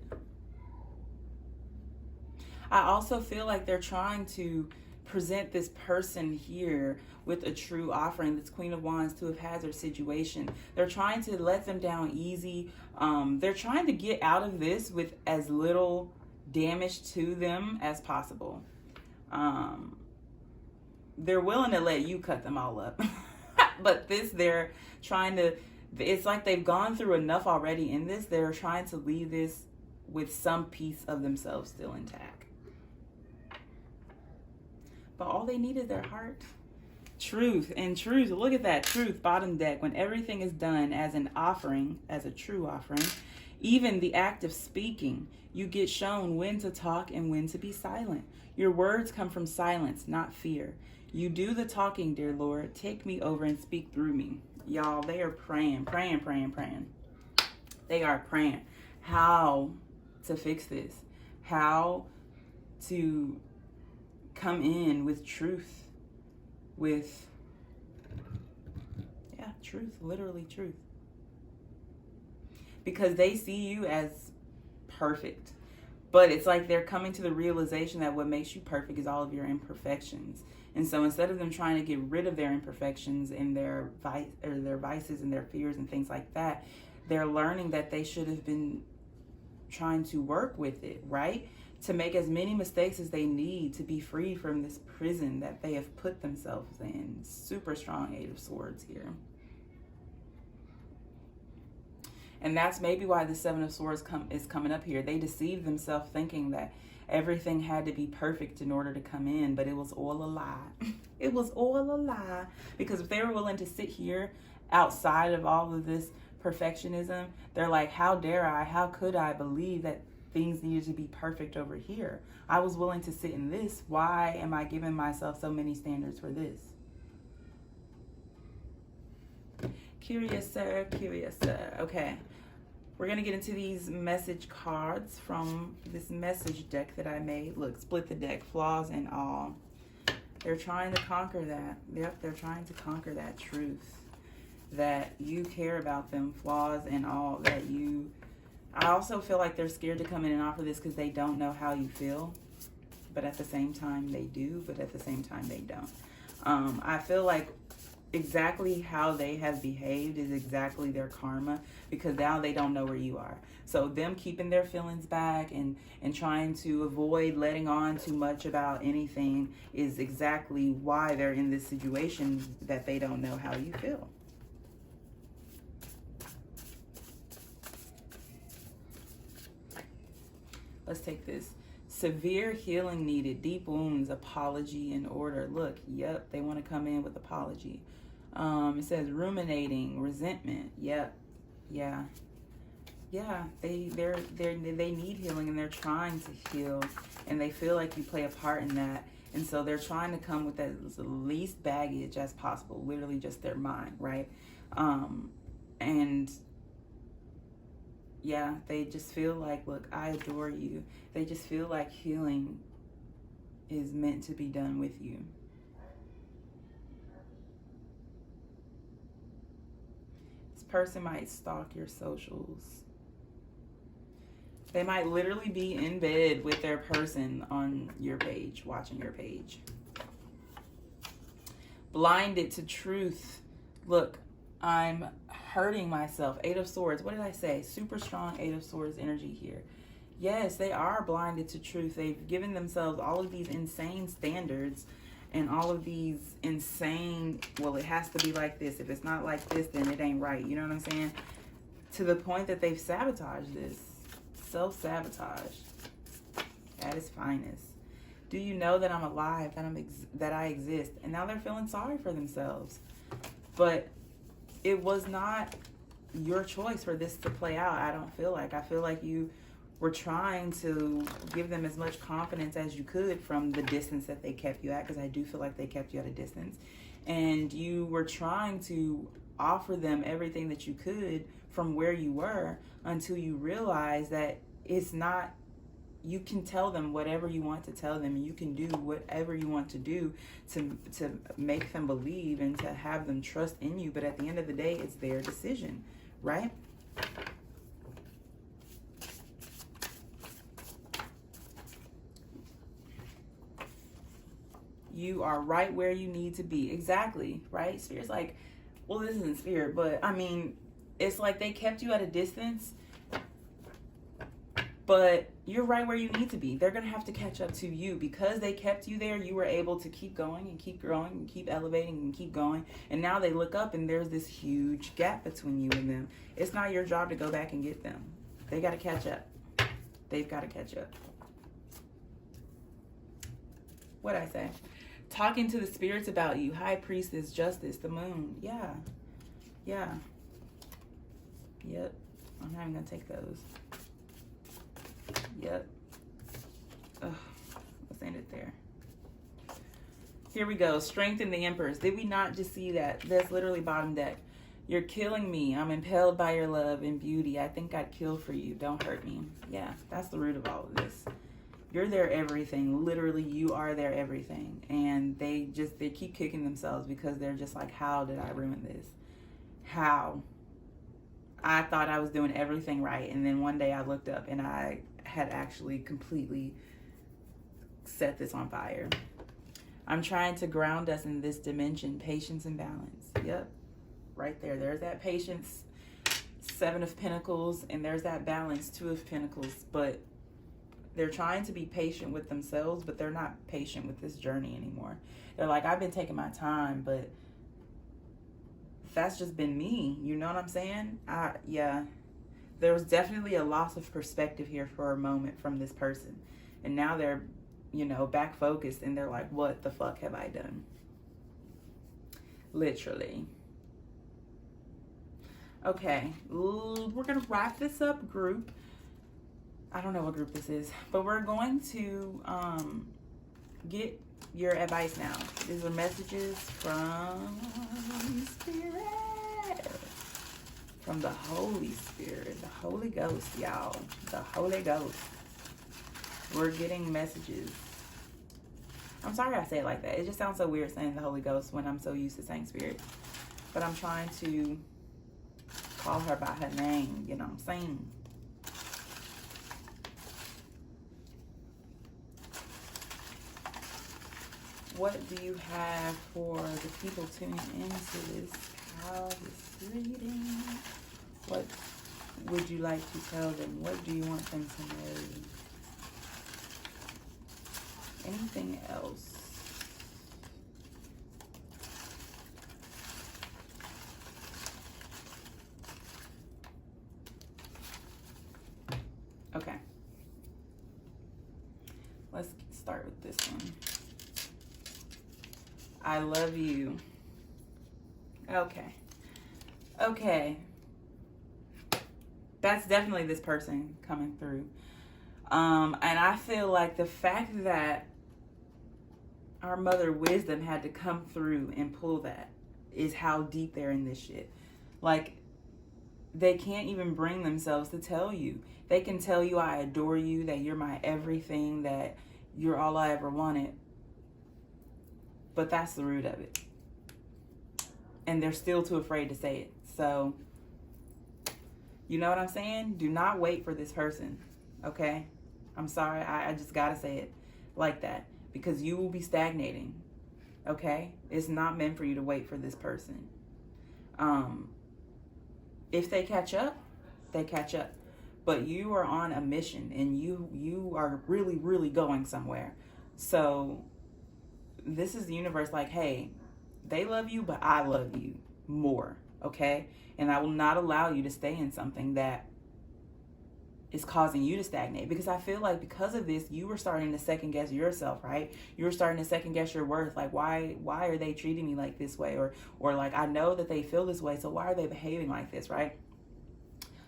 I also feel like they're trying to present this person here with a true offering. This Queen of Wands, Two of Hazards situation. They're trying to let them down easy. They're trying to get out of this with as little damage to them as possible. They're willing to let you cut them all up. But this, they're trying to, it's like they've gone through enough already in this. They're trying to leave this with some piece of themselves still intact. But all they need is their heart. Truth. And truth, look at that. Truth, bottom deck. When everything is done as an offering, as a true offering, even the act of speaking, you get shown when to talk and when to be silent. Your words come from silence, not fear. You do the talking, dear Lord. Take me over and speak through me. Y'all, they are praying. They are praying. How to fix this? How to come in with truth? With, truth, literally truth. Because they see you as perfect. But it's like they're coming to the realization that what makes you perfect is all of your imperfections. And so instead of them trying to get rid of their imperfections and their vices and their fears and things like that, they're learning that they should have been trying to work with it, right? To make as many mistakes as they need to be free from this prison that they have put themselves in. Super strong 8 of Swords here. And that's maybe why the 7 of Swords is coming up here. They deceived themselves thinking that everything had to be perfect in order to come in, but it was all a lie. It was all a lie. Because if they were willing to sit here outside of all of this perfectionism, they're like, how dare I, how could I believe that things needed to be perfect over here? I was willing to sit in this. Why am I giving myself so many standards for this? Curious, sir. Okay. We're going to get into these message cards from this message deck that I made. Look, split the deck, flaws and all. They're trying to conquer that. Yep, they're trying to conquer that truth. That you care about them, flaws and all. That you... I also feel like they're scared to come in and offer this because they don't know how you feel. But at the same time, they do. But at the same time, they don't. I feel like exactly how they have behaved is exactly their karma, because now they don't know where you are. So them keeping their feelings back and trying to avoid letting on too much about anything is exactly why they're in this situation, that they don't know how you feel. Let's take this. Severe healing needed, deep wounds, apology in order. Look, yep, they want to come in with apology. It says ruminating, resentment. Yep, yeah. They need healing, and they're trying to heal, and they feel like you play a part in that, and so they're trying to come with the least baggage as possible, literally just their mind, right? And yeah, they just feel like, look, I adore you. They just feel like healing is meant to be done with you. This person might stalk your socials. They might literally be in bed with their person on your page, watching your page. Blinded to truth. Look, I'm hurting myself. 8 of Swords. What did I say? Super strong 8 of Swords energy here. Yes, they are blinded to truth. They've given themselves all of these insane standards and all of these insane, well, it has to be like this. If it's not like this, then it ain't right. You know what I'm saying? To the point that they've sabotaged this. Self-sabotage at its finest. Do you know that I'm alive, that I exist? And now they're feeling sorry for themselves. But it was not your choice for this to play out. I don't feel like. I feel like you were trying to give them as much confidence as you could from the distance that they kept you at, because I do feel like they kept you at a distance. And you were trying to offer them everything that you could from where you were, until you realize that it's not, you can tell them whatever you want to tell them, and you can do whatever you want to do to make them believe and to have them trust in you. But at the end of the day, it's their decision, right? You are right where you need to be. Exactly, right? Spirit's like, well, this isn't spirit, but I mean, it's like they kept you at a distance, but you're right where you need to be. They're going to have to catch up to you. Because they kept you there, you were able to keep going and keep growing and keep elevating and keep going. And now they look up and there's this huge gap between you and them. It's not your job to go back and get them. They got to catch up. They've got to catch up. What'd I say? Talking to the spirits about you. High Priestess, Justice, the Moon. Yeah. Yeah. Yep. I'm not even going to take those. Yep. Ugh. Let's end it there. Here we go. Strengthen the Empress. Did we not just see that? That's literally bottom deck. You're killing me. I'm impelled by your love and beauty. I think I'd kill for you. Don't hurt me. Yeah, that's the root of all of this. You're their everything. Literally, you are their everything. And they keep kicking themselves because they're just like, how did I ruin this? How? I thought I was doing everything right. And then one day I looked up and I had actually completely set this on fire. I'm trying to ground us in this dimension. Patience and balance. Yep. Right there. There's that patience, 7 of Pentacles. And there's that balance, 2 of Pentacles. But they're trying to be patient with themselves, but they're not patient with this journey anymore. They're like, I've been taking my time, but that's just been me. You know what I'm saying? Yeah. There was definitely a loss of perspective here for a moment from this person. And now they're, back focused, and they're like, what the fuck have I done? Literally. Okay. We're going to wrap this up, group. I don't know what group this is, but we're going to get your advice now. These are messages from Spirit, from the Holy Spirit, the Holy Ghost, y'all, the Holy Ghost. We're getting messages. I'm sorry I say it like that. It just sounds so weird saying the Holy Ghost when I'm so used to saying Spirit, but I'm trying to call her by her name, you know what I'm saying? What do you have for the people tuning into this cow, this reading? What would you like to tell them? What do you want them to know? Anything else? Okay. Let's start with this one. I love you. Okay. Okay. That's definitely this person coming through. And I feel like the fact that our mother wisdom had to come through and pull that is how deep they're in this shit. Like, they can't even bring themselves to tell you. They can tell you, I adore you, that you're my everything, that you're all I ever wanted. But that's the root of it. And they're still too afraid to say it. So, you know what I'm saying? Do not wait for this person, okay? I'm sorry, I just gotta say it like that. Because you will be stagnating, okay? It's not meant for you to wait for this person. If they catch up, they catch up. But you are on a mission, and you are really, really going somewhere. So this is the universe like, hey, they love you, but I love you more, okay? And I will not allow you to stay in something that is causing you to stagnate. Because I feel like because of this, you were starting to second guess yourself, right? You were starting to second guess your worth. Like, why are they treating me like this way? Or like, I know that they feel this way, so why are they behaving like this, right?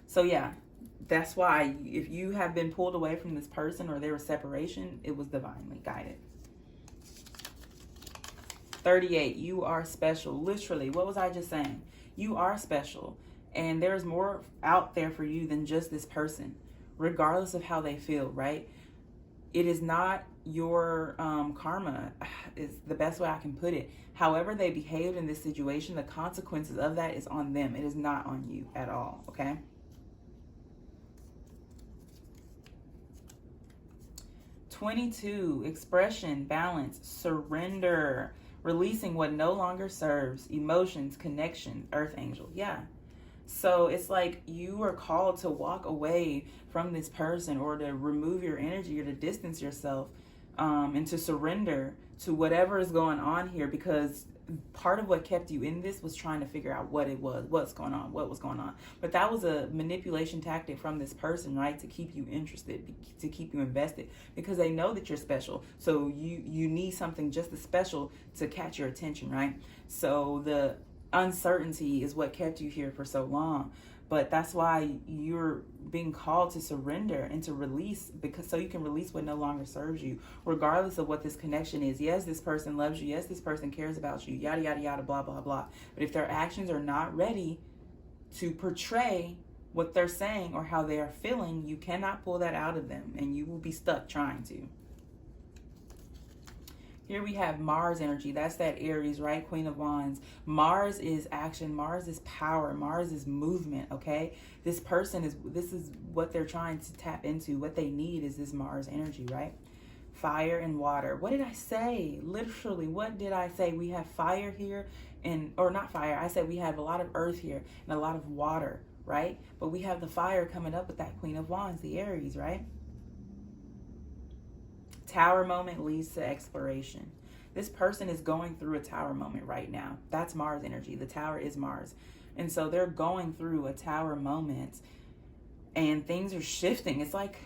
So yeah, that's why if you have been pulled away from this person or there was separation, it was divinely guided. 38, you are special. Literally, what was I just saying? You are special. And there's more out there for you than just this person, regardless of how they feel, right? It is not your karma, is the best way I can put it. However they behaved in this situation, the consequences of that is on them. It is not on you at all, okay? (22) Expression, balance, surrender, releasing what no longer serves, emotions, connection, earth angel. Yeah. So it's like you are called to walk away from this person, or to remove your energy, or to distance yourself, and to surrender to whatever is going on here, because part of what kept you in this was trying to figure out what it was, what was going on. But that was a manipulation tactic from this person, right? To keep you interested, to keep you invested, because they know that you're special. So you need something just as special to catch your attention, right? So the uncertainty is what kept you here for so long. But that's why you're being called to surrender and to release, because so you can release what no longer serves you, regardless of what this connection is. Yes, this person loves you. Yes, this person cares about you, yada, yada, yada, blah, blah, blah. But if their actions are not ready to portray what they're saying or how they are feeling, you cannot pull that out of them, and you will be stuck trying to. Here we have Mars energy. That's that Aries, right? Queen of Wands. Mars is action. Mars is power. Mars is movement, okay? This is what they're trying to tap into. What they need is this Mars energy, right? Fire and water. What did I say? Literally, what did I say? We have fire here or not fire. I said we have a lot of earth here and a lot of water, right? But we have the fire coming up with that Queen of Wands, the Aries, right? Tower moment leads to exploration. This person is going through a tower moment right now. That's Mars energy. The tower is Mars. And so they're going through a tower moment and things are shifting. It's like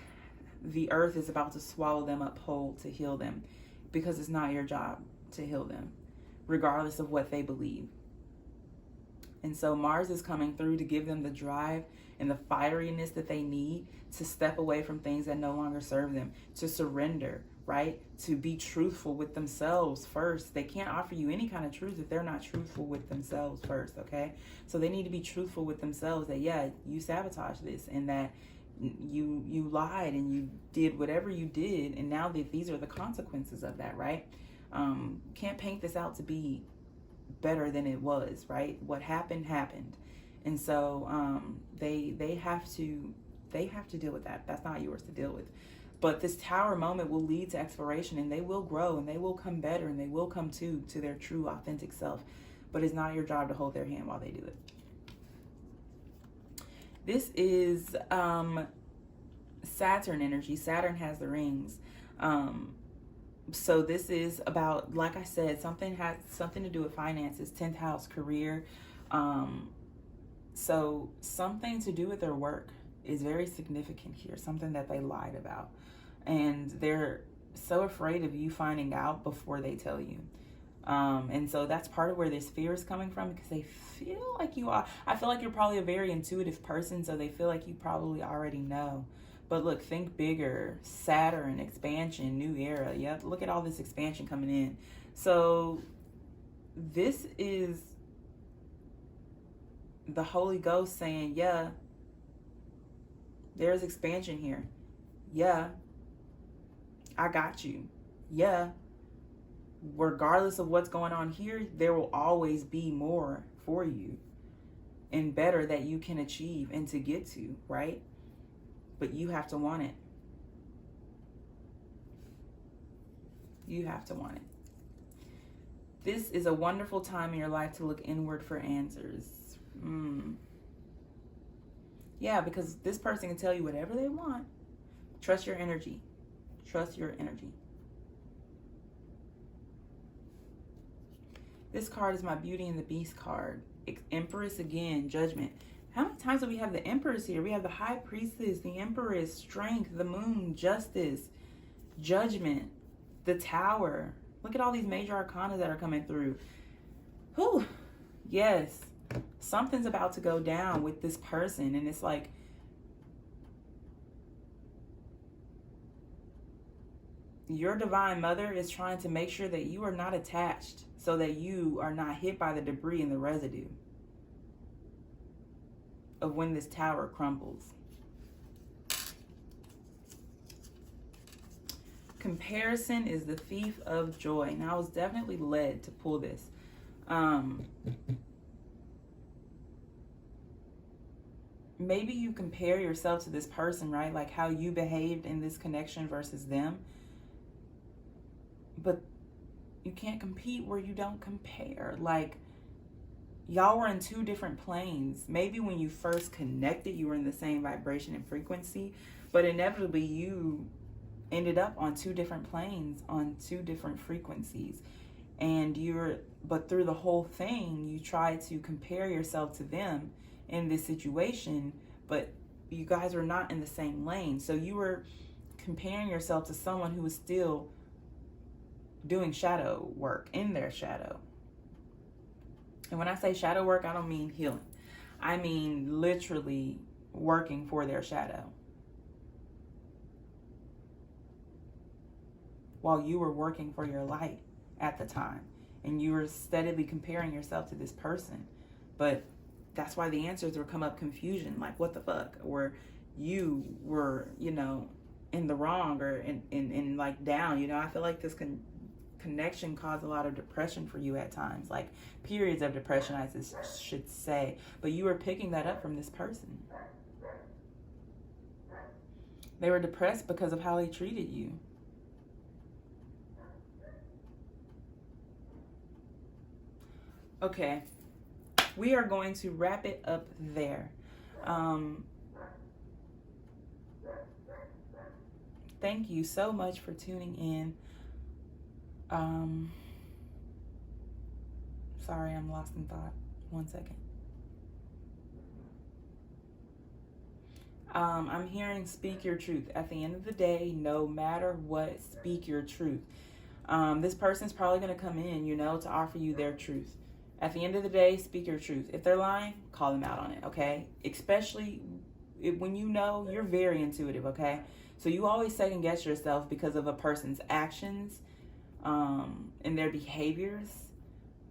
the earth is about to swallow them up whole to heal them, because it's not your job to heal them, regardless of what they believe. And so Mars is coming through to give them the drive and the fieriness that they need to step away from things that no longer serve them, to surrender, right? To be truthful with themselves first. They can't offer you any kind of truth if they're not truthful with themselves first, okay? So they need to be truthful with themselves that, yeah, you sabotaged this, and that you lied and you did whatever you did, and now that these are the consequences of that, right? Can't paint this out to be better than it was, right? What happened. And so they have to deal with that. That's not yours to deal with. But this tower moment will lead to exploration, and they will grow, and they will come better, and they will come to their true authentic self. But it's not your job to hold their hand while they do it. This is Saturn energy. Saturn has the rings. So this is about, like I said, something has something to do with finances, 10th house, career. So something to do with their work is very significant here, something that they lied about. And they're so afraid of you finding out before they tell you. And so that's part of where this fear is coming from, because they feel like you are. I feel like you're probably a very intuitive person, so they feel like you probably already know. But look, think bigger. Saturn, expansion, new era. Yep, look at all this expansion coming in. So this is the Holy Ghost saying, yeah, there's expansion here. Yeah, I got you. Yeah, regardless of what's going on here, there will always be more for you and better that you can achieve and to get to, right? But you have to want it. You have to want it. This is a wonderful time in your life to look inward for answers. Yeah, because this person can tell you whatever they want. Trust your energy. Trust your energy. This card is my Beauty and the Beast card. Empress again, Judgment. How many times do we have the Empress here? We have the High Priestess, the Empress, Strength, the Moon, Justice, Judgment, the Tower. Look at all these major arcana that are coming through. Whew. Yes. Something's about to go down with this person. And it's like, your divine mother is trying to make sure that you are not attached, so that you are not hit by the debris and the residue of when this tower crumbles. Comparison is the thief of joy. Now, I was definitely led to pull this. Maybe you compare yourself to this person, right? Like how you behaved in this connection versus them. But you can't compete where you don't compare. Like, y'all were in two different planes. Maybe when you first connected, you were in the same vibration and frequency, but inevitably you ended up on two different planes, on two different frequencies. And you're But through the whole thing, you try to compare yourself to them in this situation, but you guys were not in the same lane. So you were comparing yourself to someone who was still doing shadow work in their shadow. And when I say shadow work, I don't mean healing. I mean literally working for their shadow. While you were working for your light at the time. And you were steadily comparing yourself to this person. But that's why the answers would come up confusion. Like, what the fuck? Or you were, you know, in the wrong or in like down. You know, I feel like this connection caused a lot of depression for you at times. Like periods of depression, I should say. But you were picking that up from this person. They were depressed because of how they treated you. Okay, we are going to wrap it up there. Thank you so much for tuning in. Sorry, I'm lost in thought. 1 second. I'm hearing speak your truth. At the end of the day, no matter what, speak your truth. This person's probably going to come in, you know, to offer you their truth. At the end of the day, speak your truth. If they're lying, call them out on it, okay? Especially when you know, you're very intuitive, okay? So you always second guess yourself because of a person's actions and their behaviors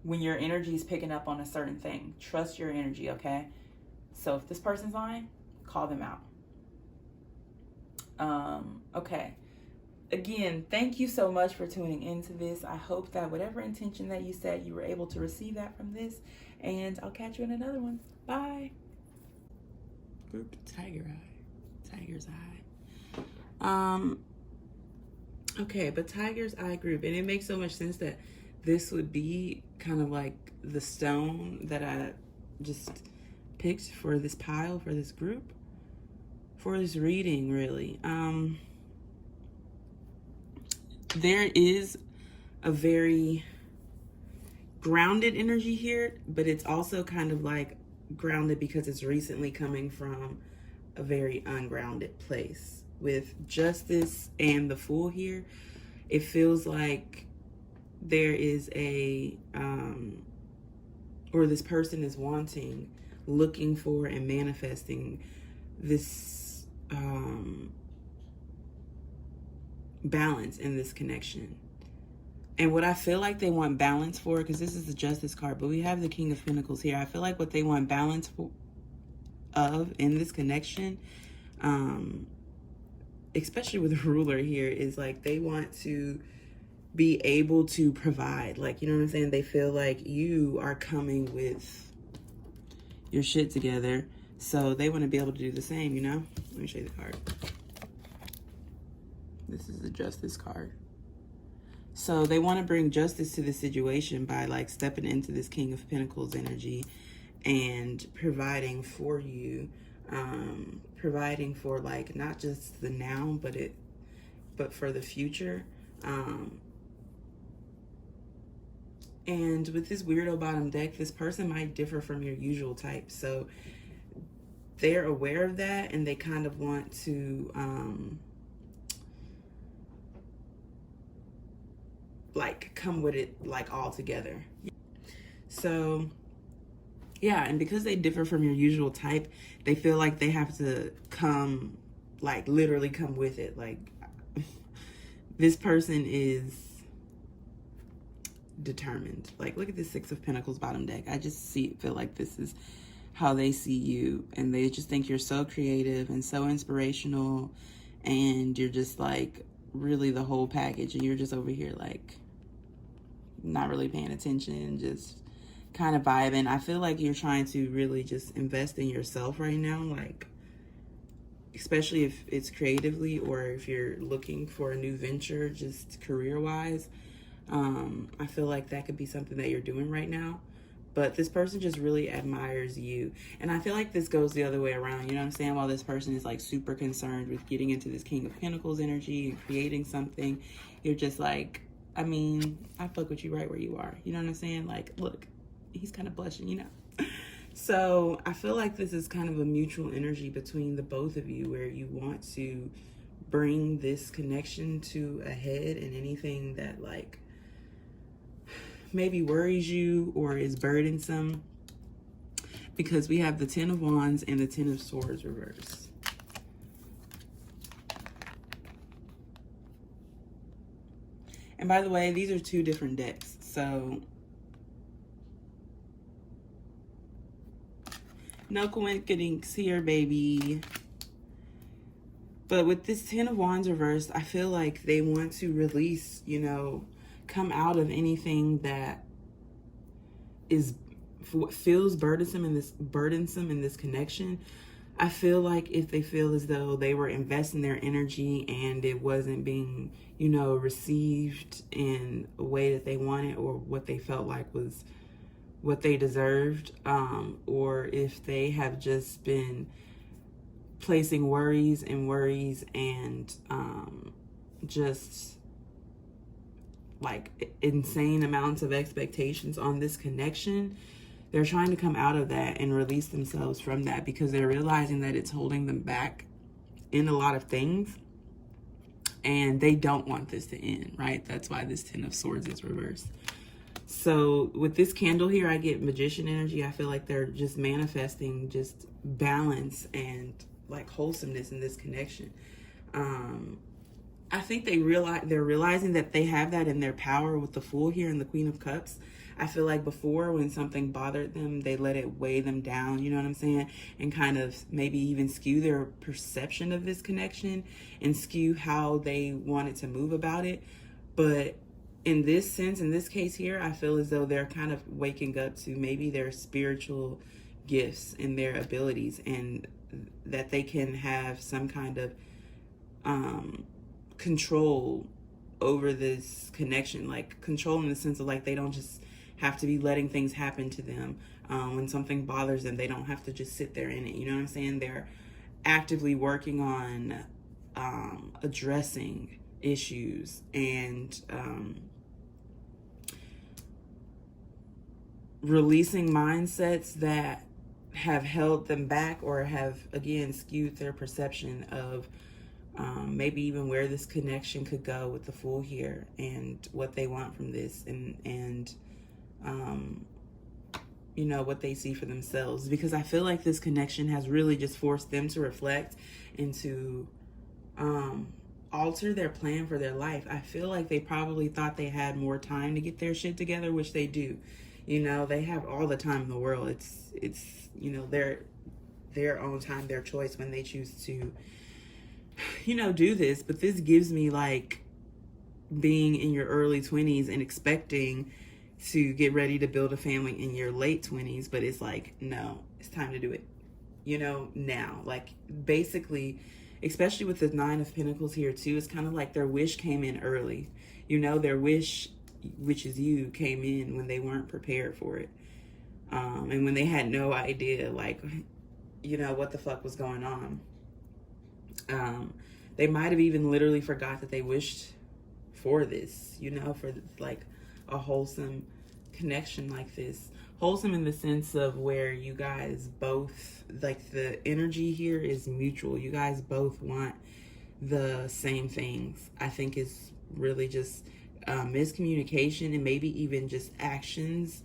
when your energy is picking up on a certain thing. Trust your energy, okay? So if this person's lying, call them out. Okay. Again, thank you so much for tuning into this. I hope that whatever intention that you set, you were able to receive that from this. And I'll catch you in another one. Bye. Group Tiger Eye. Tiger's Eye. Okay, but Tiger's Eye group. And it makes so much sense that this would be kind of like the stone that I just picked for this pile, for this group, for this reading, really. There is a very grounded energy here, but it's also kind of like grounded because it's recently coming from a very ungrounded place. With Justice and the Fool here, it feels like there is a, or this person is wanting, looking for, and manifesting this, balance in this connection. And what I feel like they want balance for, because this is the Justice card, but we have the King of Pentacles here. I feel like what they want balance of in this connection, especially with the Ruler here, is like they want to be able to provide. Like, you know what I'm saying? They feel like you are coming with your shit together, so they want to be able to do the same, you know? Let me show you the card. This is the Justice card. So they want to bring justice to the situation by like stepping into this King of Pentacles energy and providing for you, providing for like not just the now, but for the future. And with this weirdo bottom deck, this person might differ from your usual type. So they're aware of that, and they kind of want to like come with it like all together. So yeah, and because they differ from your usual type, they feel like they have to come, like literally come with it. Like this person is determined. Like look at this Six of Pentacles bottom deck. I just feel like this is how they see you, and they just think you're so creative and so inspirational, and you're just like really the whole package, and you're just over here like not really paying attention, just kind of vibing. I feel like you're trying to really just invest in yourself right now, like especially if it's creatively or if you're looking for a new venture, just career-wise. I feel like that could be something that you're doing right now. But this person just really admires you. And I feel like this goes the other way around. You know what I'm saying? While this person is like super concerned with getting into this King of Pentacles energy and creating something, you're just like I mean, I fuck with you right where you are. You know what I'm saying? Like, look, he's kind of blushing, you know. So I feel like this is kind of a mutual energy between the both of you, where you want to bring this connection to a head, and anything that like maybe worries you or is burdensome, because we have the Ten of Wands and the Ten of Swords reversed. And by the way, these are two different decks. So no coincidence here, baby. But with this Ten of Wands reversed, I feel like they want to release, you know, come out of anything that is feels burdensome in this connection. I feel like if they feel as though they were investing their energy and it wasn't being, you know, received in a way that they wanted, or what they felt like was what they deserved, or if they have just been placing worries and just like insane amounts of expectations on this connection, they're trying to come out of that and release themselves from that, because they're realizing that it's holding them back in a lot of things, and they don't want this to end, right? That's why this Ten of Swords is reversed. So with this candle here, I get Magician energy. I feel like they're just manifesting just balance and like wholesomeness in this connection. I think they're realizing that they have that in their power with the Fool here and the Queen of Cups. I feel like before, when something bothered them, they let it weigh them down, you know what I'm saying? And kind of maybe even skew their perception of this connection and skew how they wanted to move about it. But in this sense, in this case here, I feel as though they're kind of waking up to maybe their spiritual gifts and their abilities, and that they can have some kind of control over this connection, like control in the sense of like they don't just have to be letting things happen to them. When something bothers them, they don't have to just sit there in it, you know what I'm saying? They're actively working on addressing issues and releasing mindsets that have held them back, or have again skewed their perception of maybe even where this connection could go with the Fool here, and what they want from this, and you know, what they see for themselves. Because I feel like this connection has really just forced them to reflect and to alter their plan for their life. I feel like they probably thought they had more time to get their shit together, which they do. You know, they have all the time in the world. It's you know, their own time, their choice when they choose to, you know, do this. But this gives me like being in your early 20s and expecting to get ready to build a family in your late 20s, but it's like, no, it's time to do it, you know, now. Like basically, especially with the Nine of Pentacles here too, it's kind of like their wish came in early, you know, their wish, which is you, came in when they weren't prepared for it, and when they had no idea, like, you know, what the fuck was going on. They might have even literally forgot that they wished for this, you know, for like a wholesome connection like this. Wholesome in the sense of where you guys both, like the energy here is mutual. You guys both want the same things. I think it's really just miscommunication, and maybe even just actions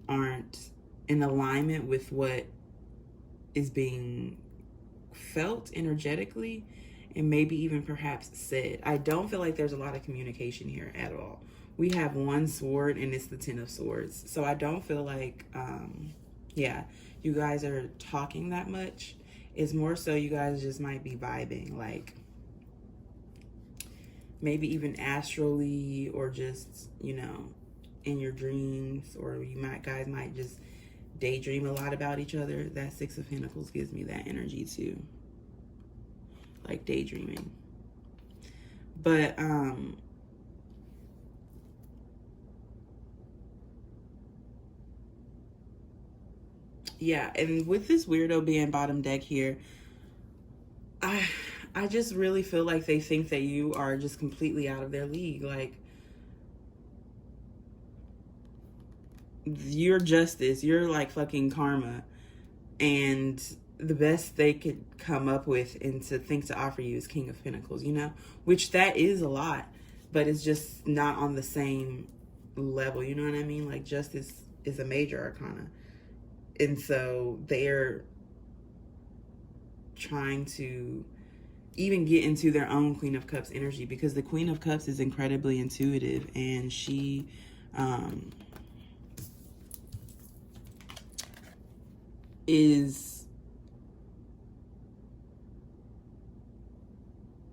aren't in alignment with what is being felt energetically, and maybe even perhaps said. I don't feel like there's a lot of communication here at all. We have one sword, and it's the Ten of Swords. So I don't feel like, yeah, you guys are talking that much. It's more so you guys just might be vibing, like maybe even astrally, or just, you know, in your dreams, or guys might just daydream a lot about each other. That Six of Pentacles gives me that energy too, like daydreaming. But yeah, and with this weirdo being bottom deck here, I just really feel like they think that you are just completely out of their league. Like, you're justice, you're like fucking karma, and the best they could come up with and to think to offer you is King of Pentacles, you know, which that is a lot, but it's just not on the same level, you know what I mean? Like justice is a major arcana, and so they're trying to even get into their own Queen of Cups energy, because the Queen of Cups is incredibly intuitive, and she is,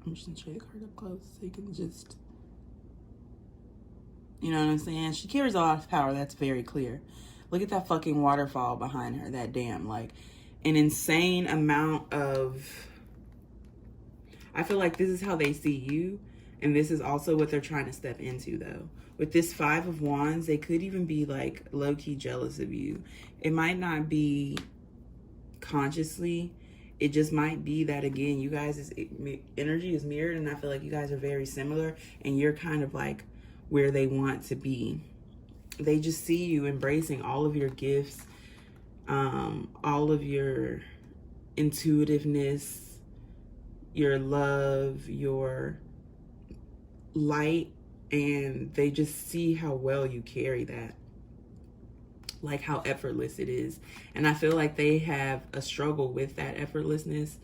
I'm just gonna show you the card up close so you can just, you know what I'm saying? She carries a lot of power, that's very clear. Look at that fucking waterfall behind her, that dam, like an insane amount of, I feel like this is how they see you, and this is also what they're trying to step into, though. With this Five of Wands, they could even be, like, low-key jealous of you. It might not be consciously. It just might be that, again, you guys' energy is mirrored, and I feel like you guys are very similar, and you're kind of, like, where they want to be. They just see you embracing all of your gifts, all of your intuitiveness, your love, your light, and they just see how well you carry that, like how effortless it is. And I feel like they have a struggle with that effortlessness.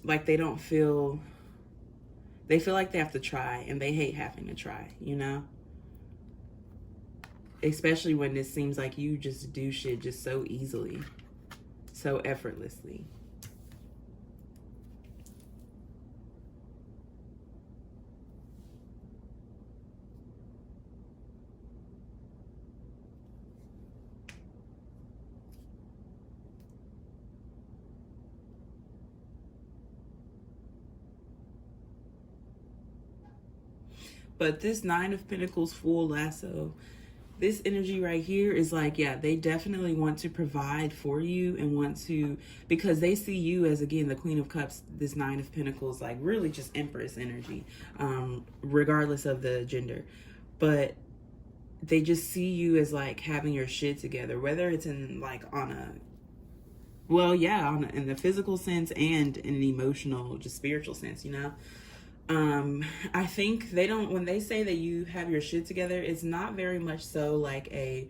Like they don't feel, they feel like they have to try, and they hate having to try, you know? Especially when it seems like you just do shit just so easily, so effortlessly. But this Nine of Pentacles full lasso, this energy right here is like, yeah, they definitely want to provide for you and want to, because they see you as, again, the Queen of Cups, this Nine of Pentacles, like really just Empress energy, regardless of the gender. But they just see you as like having your shit together, whether it's in like on a, well, yeah, in the physical sense and in an emotional, just spiritual sense, you know? I think they don't, when they say that you have your shit together, it's not very much so like a,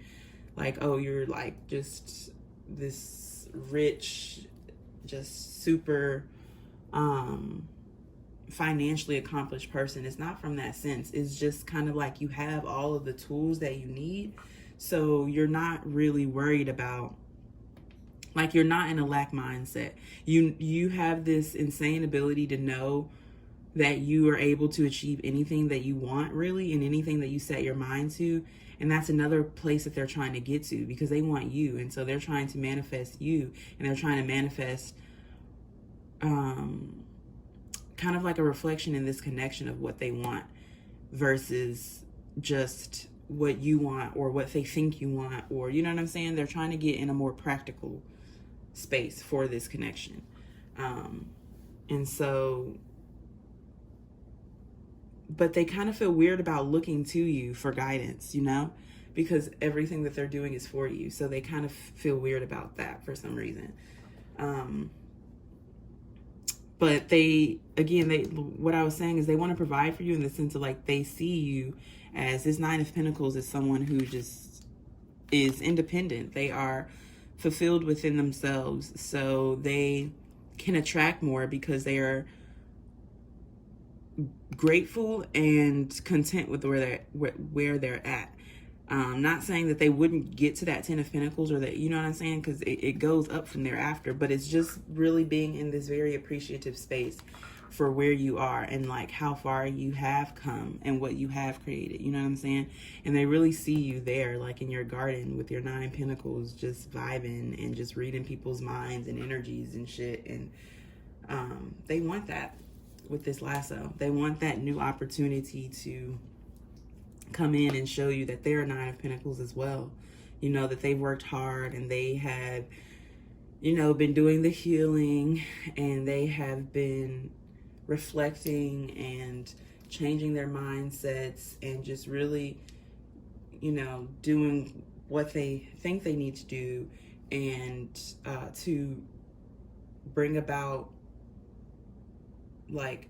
like, oh, you're like just this rich, just super, financially accomplished person. It's not from that sense. It's just kind of like you have all of the tools that you need. So you're not really worried about, like, you're not in a lack mindset. You have this insane ability to know that you are able to achieve anything that you want, really, and anything that you set your mind to. And that's another place that they're trying to get to, because they want you. And so they're trying to manifest you, and they're trying to manifest kind of like a reflection in this connection of what they want versus just what you want or what they think you want, or, you know what I'm saying? They're trying to get in a more practical space for this connection. And so, but they kind of feel weird about looking to you for guidance, you know, because everything that they're doing is for you. So they kind of feel weird about that for some reason. But they, again, what I was saying is they want to provide for you in the sense of like they see you as this Nine of Pentacles as someone who just is independent. They are fulfilled within themselves. So they can attract more because they are grateful and content with where they're at. Not saying that they wouldn't get to that Ten of Pentacles, or that, you know what I'm saying, because it goes up from thereafter, but it's just really being in this very appreciative space for where you are and like how far you have come and what you have created, you know what I'm saying? And they really see you there, like in your garden with your Nine Pentacles, just vibing and just reading people's minds and energies and shit. And they want that with this lasso. They want that new opportunity to come in and show you that they're a Nine of Pentacles as well. You know, that they've worked hard and they have, you know, been doing the healing, and they have been reflecting and changing their mindsets and just really, you know, doing what they think they need to do, and to bring about like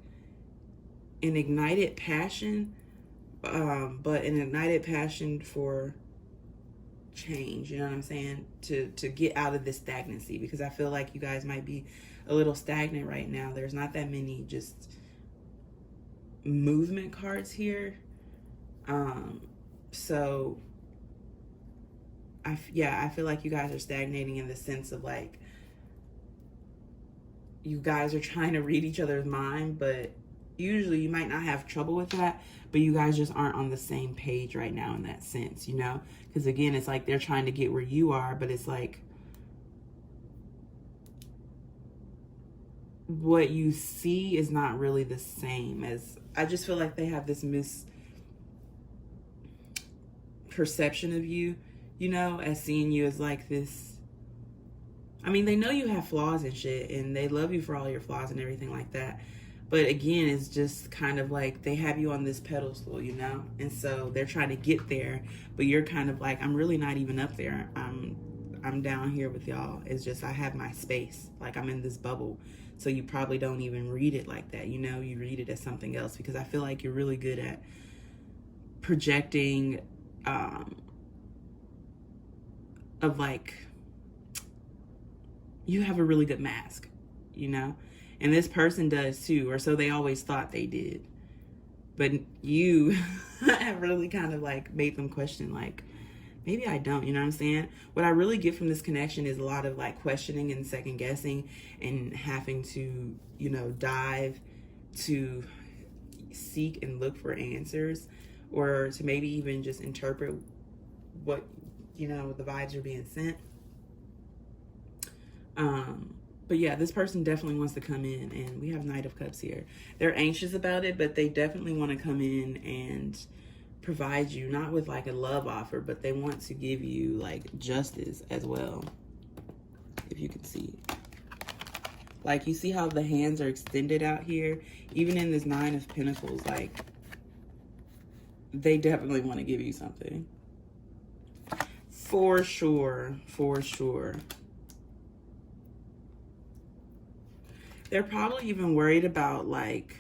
an ignited passion, but an ignited passion for change, you know what I'm saying, to get out of this stagnancy, because I feel like you guys might be a little stagnant right now. There's not that many just movement cards here, so I feel like you guys are stagnating in the sense of like you guys are trying to read each other's mind, but usually you might not have trouble with that, but you guys just aren't on the same page right now in that sense, you know? Because again, it's like they're trying to get where you are, but it's like what you see is not really the same as, I just feel like they have this misperception of you, you know, as seeing you as like this. I mean, they know you have flaws and shit, and they love you for all your flaws and everything like that. But again, it's just kind of like they have you on this pedestal, you know? And so they're trying to get there, but you're kind of like, I'm really not even up there. I'm down here with y'all. It's just I have my space. Like I'm in this bubble. So you probably don't even read it like that, you know? You read it as something else, because I feel like you're really good at projecting of like, you have a really good mask, you know? And this person does too, or so they always thought they did. But you have really kind of like made them question, like, maybe I don't, you know what I'm saying? What I really get from this connection is a lot of like questioning and second guessing and having to, you know, dive to seek and look for answers, or to maybe even just interpret what, you know, the vibes are being sent. But yeah, this person definitely wants to come in, and we have Knight of Cups here. They're anxious about it, but they definitely want to come in and provide you, not with like a love offer, but they want to give you like justice as well. If you can see, like, you see how the hands are extended out here, even in this Nine of Pentacles, like they definitely want to give you something. For sure, for sure. They're probably even worried about like,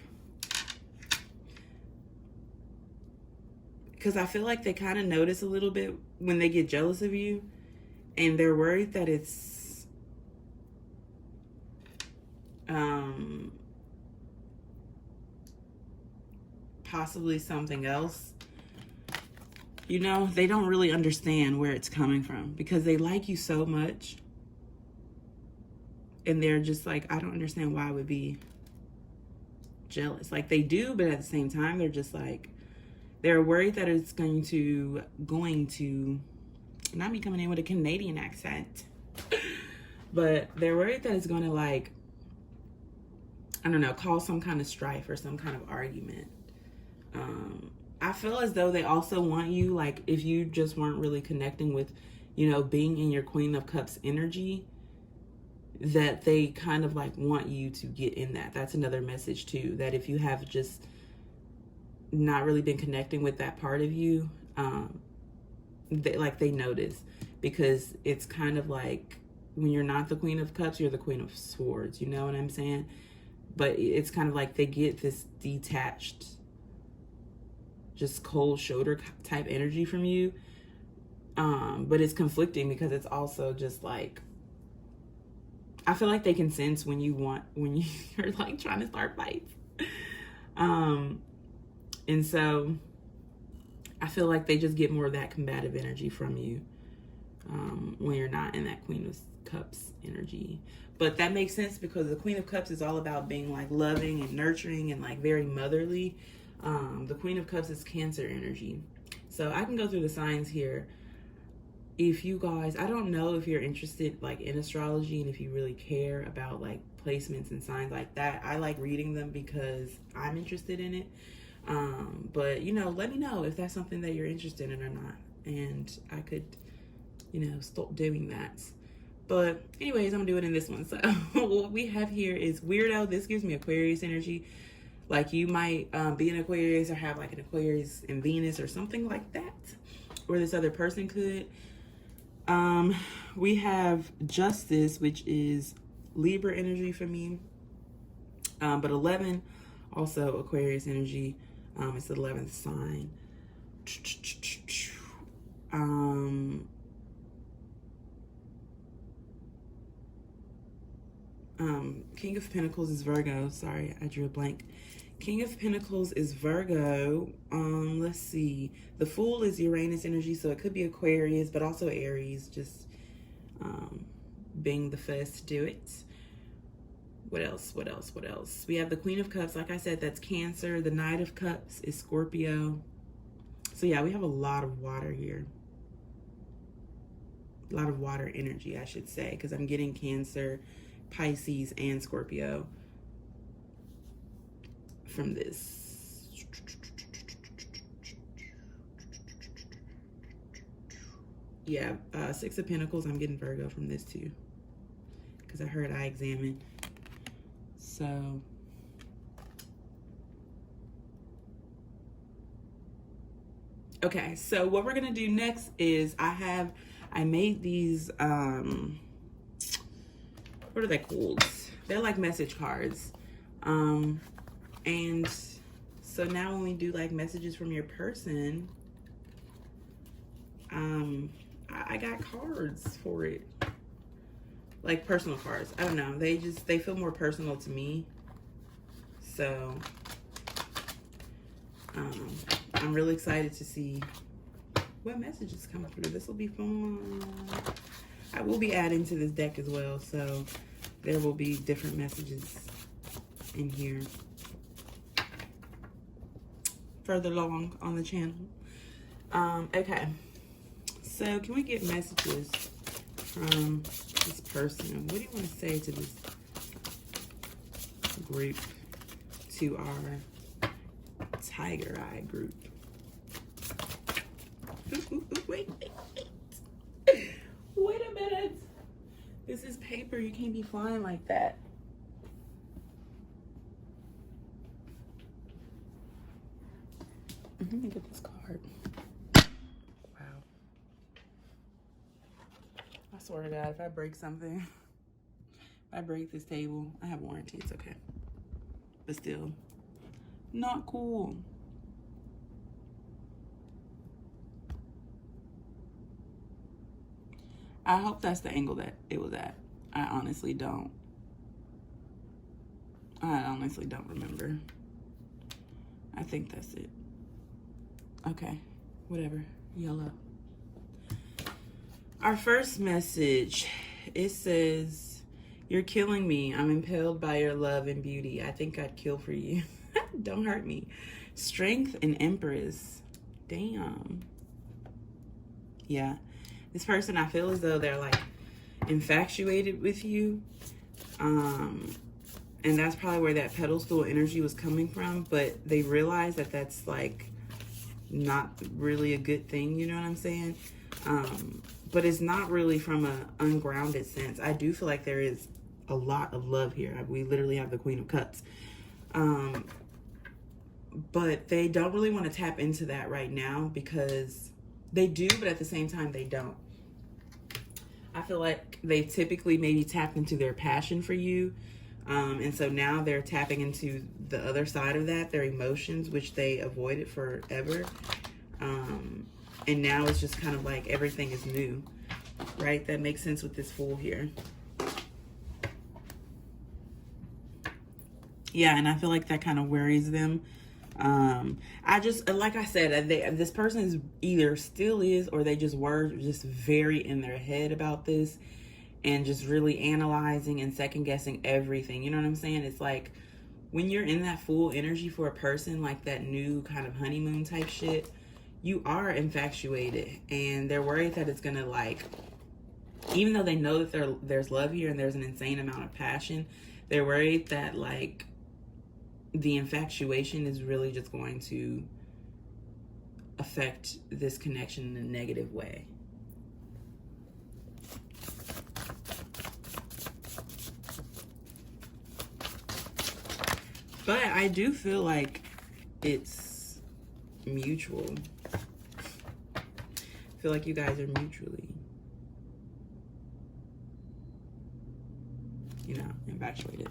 because I feel like they kind of notice a little bit when they get jealous of you, and they're worried that it's possibly something else. You know, they don't really understand where it's coming from, because they like you so much. And they're just like, I don't understand why I would be jealous. Like they do, but at the same time, they're just like, they're worried that it's going to, not me coming in with a Canadian accent, but they're worried that it's going to like, I don't know, cause some kind of strife or some kind of argument. I feel as though they also want you, like if you just weren't really connecting with, you know, being in your Queen of Cups energy, that they kind of like want you to get in that. That's another message too, that if you have just not really been connecting with that part of you, they notice, because it's kind of like when you're not the Queen of Cups, you're the Queen of Swords, you know what I'm saying? But it's kind of like they get this detached, just cold shoulder type energy from you, but it's conflicting, because it's also just like, I feel like they can sense when you're like trying to start fights. And so I feel like they just get more of that combative energy from you when you're not in that Queen of Cups energy. But that makes sense, because the Queen of Cups is all about being like loving and nurturing and like very motherly. The Queen of Cups is Cancer energy. So I can go through the signs here. If you guys, I don't know if you're interested like in astrology and if you really care about like placements and signs like that. I like reading them because I'm interested in it. But you know, let me know if that's something that you're interested in or not, and I could, you know, stop doing that. But anyways, I'm gonna do it in this one. So what we have here is Weirdo. This gives me Aquarius energy. Like you might be an Aquarius or have like an Aquarius in Venus or something like that, or this other person could. We have Justice, which is Libra energy for me. But 11, also Aquarius energy. It's the 11th sign. King of Pentacles is Virgo. Sorry, I drew a blank. King of Pentacles is Virgo. Let's see. The Fool is Uranus energy, so it could be Aquarius, but also Aries, just being the first to do it. What else? What else? What else? We have the Queen of Cups. Like I said, that's Cancer. The Knight of Cups is Scorpio. So yeah, we have a lot of water here. A lot of water energy, I should say, because I'm getting Cancer, Pisces, and Scorpio from this. Yeah, Six of Pentacles, I'm getting Virgo from this too, because I heard I examine. So okay, so what we're gonna do next is I made these what are they called? They're like message cards. And so now when we do like messages from your person, I got cards for it. Like personal cards. I don't know. They feel more personal to me. So I'm really excited to see what messages come through. This will be fun. I will be adding to this deck as well, so there will be different messages in here further along on the channel. Okay, so can we get messages from this person? What do you want to say to this group, to our Tiger Eye group? Wait a minute. This is paper. You can't be flying like that. Let me get this card. Wow. I swear to God, if I break something, if I break this table, I have warranty. It's okay. But still, not cool. I hope that's the angle that it was at. I honestly don't remember. I think that's it. Okay, whatever. Yellow. Our first message, it says, "You're killing me. I'm impelled by your love and beauty. I think I'd kill for you. Don't hurt me." Strength and Empress. Damn. Yeah. This person, I feel as though they're like infatuated with you. And that's probably where that pedestal energy was coming from. But they realize that that's like not really a good thing. You know what I'm saying? But it's not really from an ungrounded sense. I do feel like there is a lot of love here. We literally have the Queen of Cups. But they don't really want to tap into that right now, because they do, but at the same time, they don't. I feel like they typically maybe tapped into their passion for you. And so now they're tapping into the other side of that, their emotions, which they avoided forever. And now it's just kind of like everything is new, right? That makes sense with this Fool here. Yeah, and I feel like that kind of worries them. I just, like I said, this person is either still is, or they just were just very in their head about this and just really analyzing and second guessing everything. You know what I'm saying? It's like when you're in that Fool energy for a person, like that new kind of honeymoon type shit, you are infatuated, and they're worried that it's gonna, like, even though they know that there's love here and there's an insane amount of passion, they're worried that, like, the infatuation is really just going to affect this connection in a negative way. But I do feel like it's mutual. I feel like you guys are mutually, infatuated.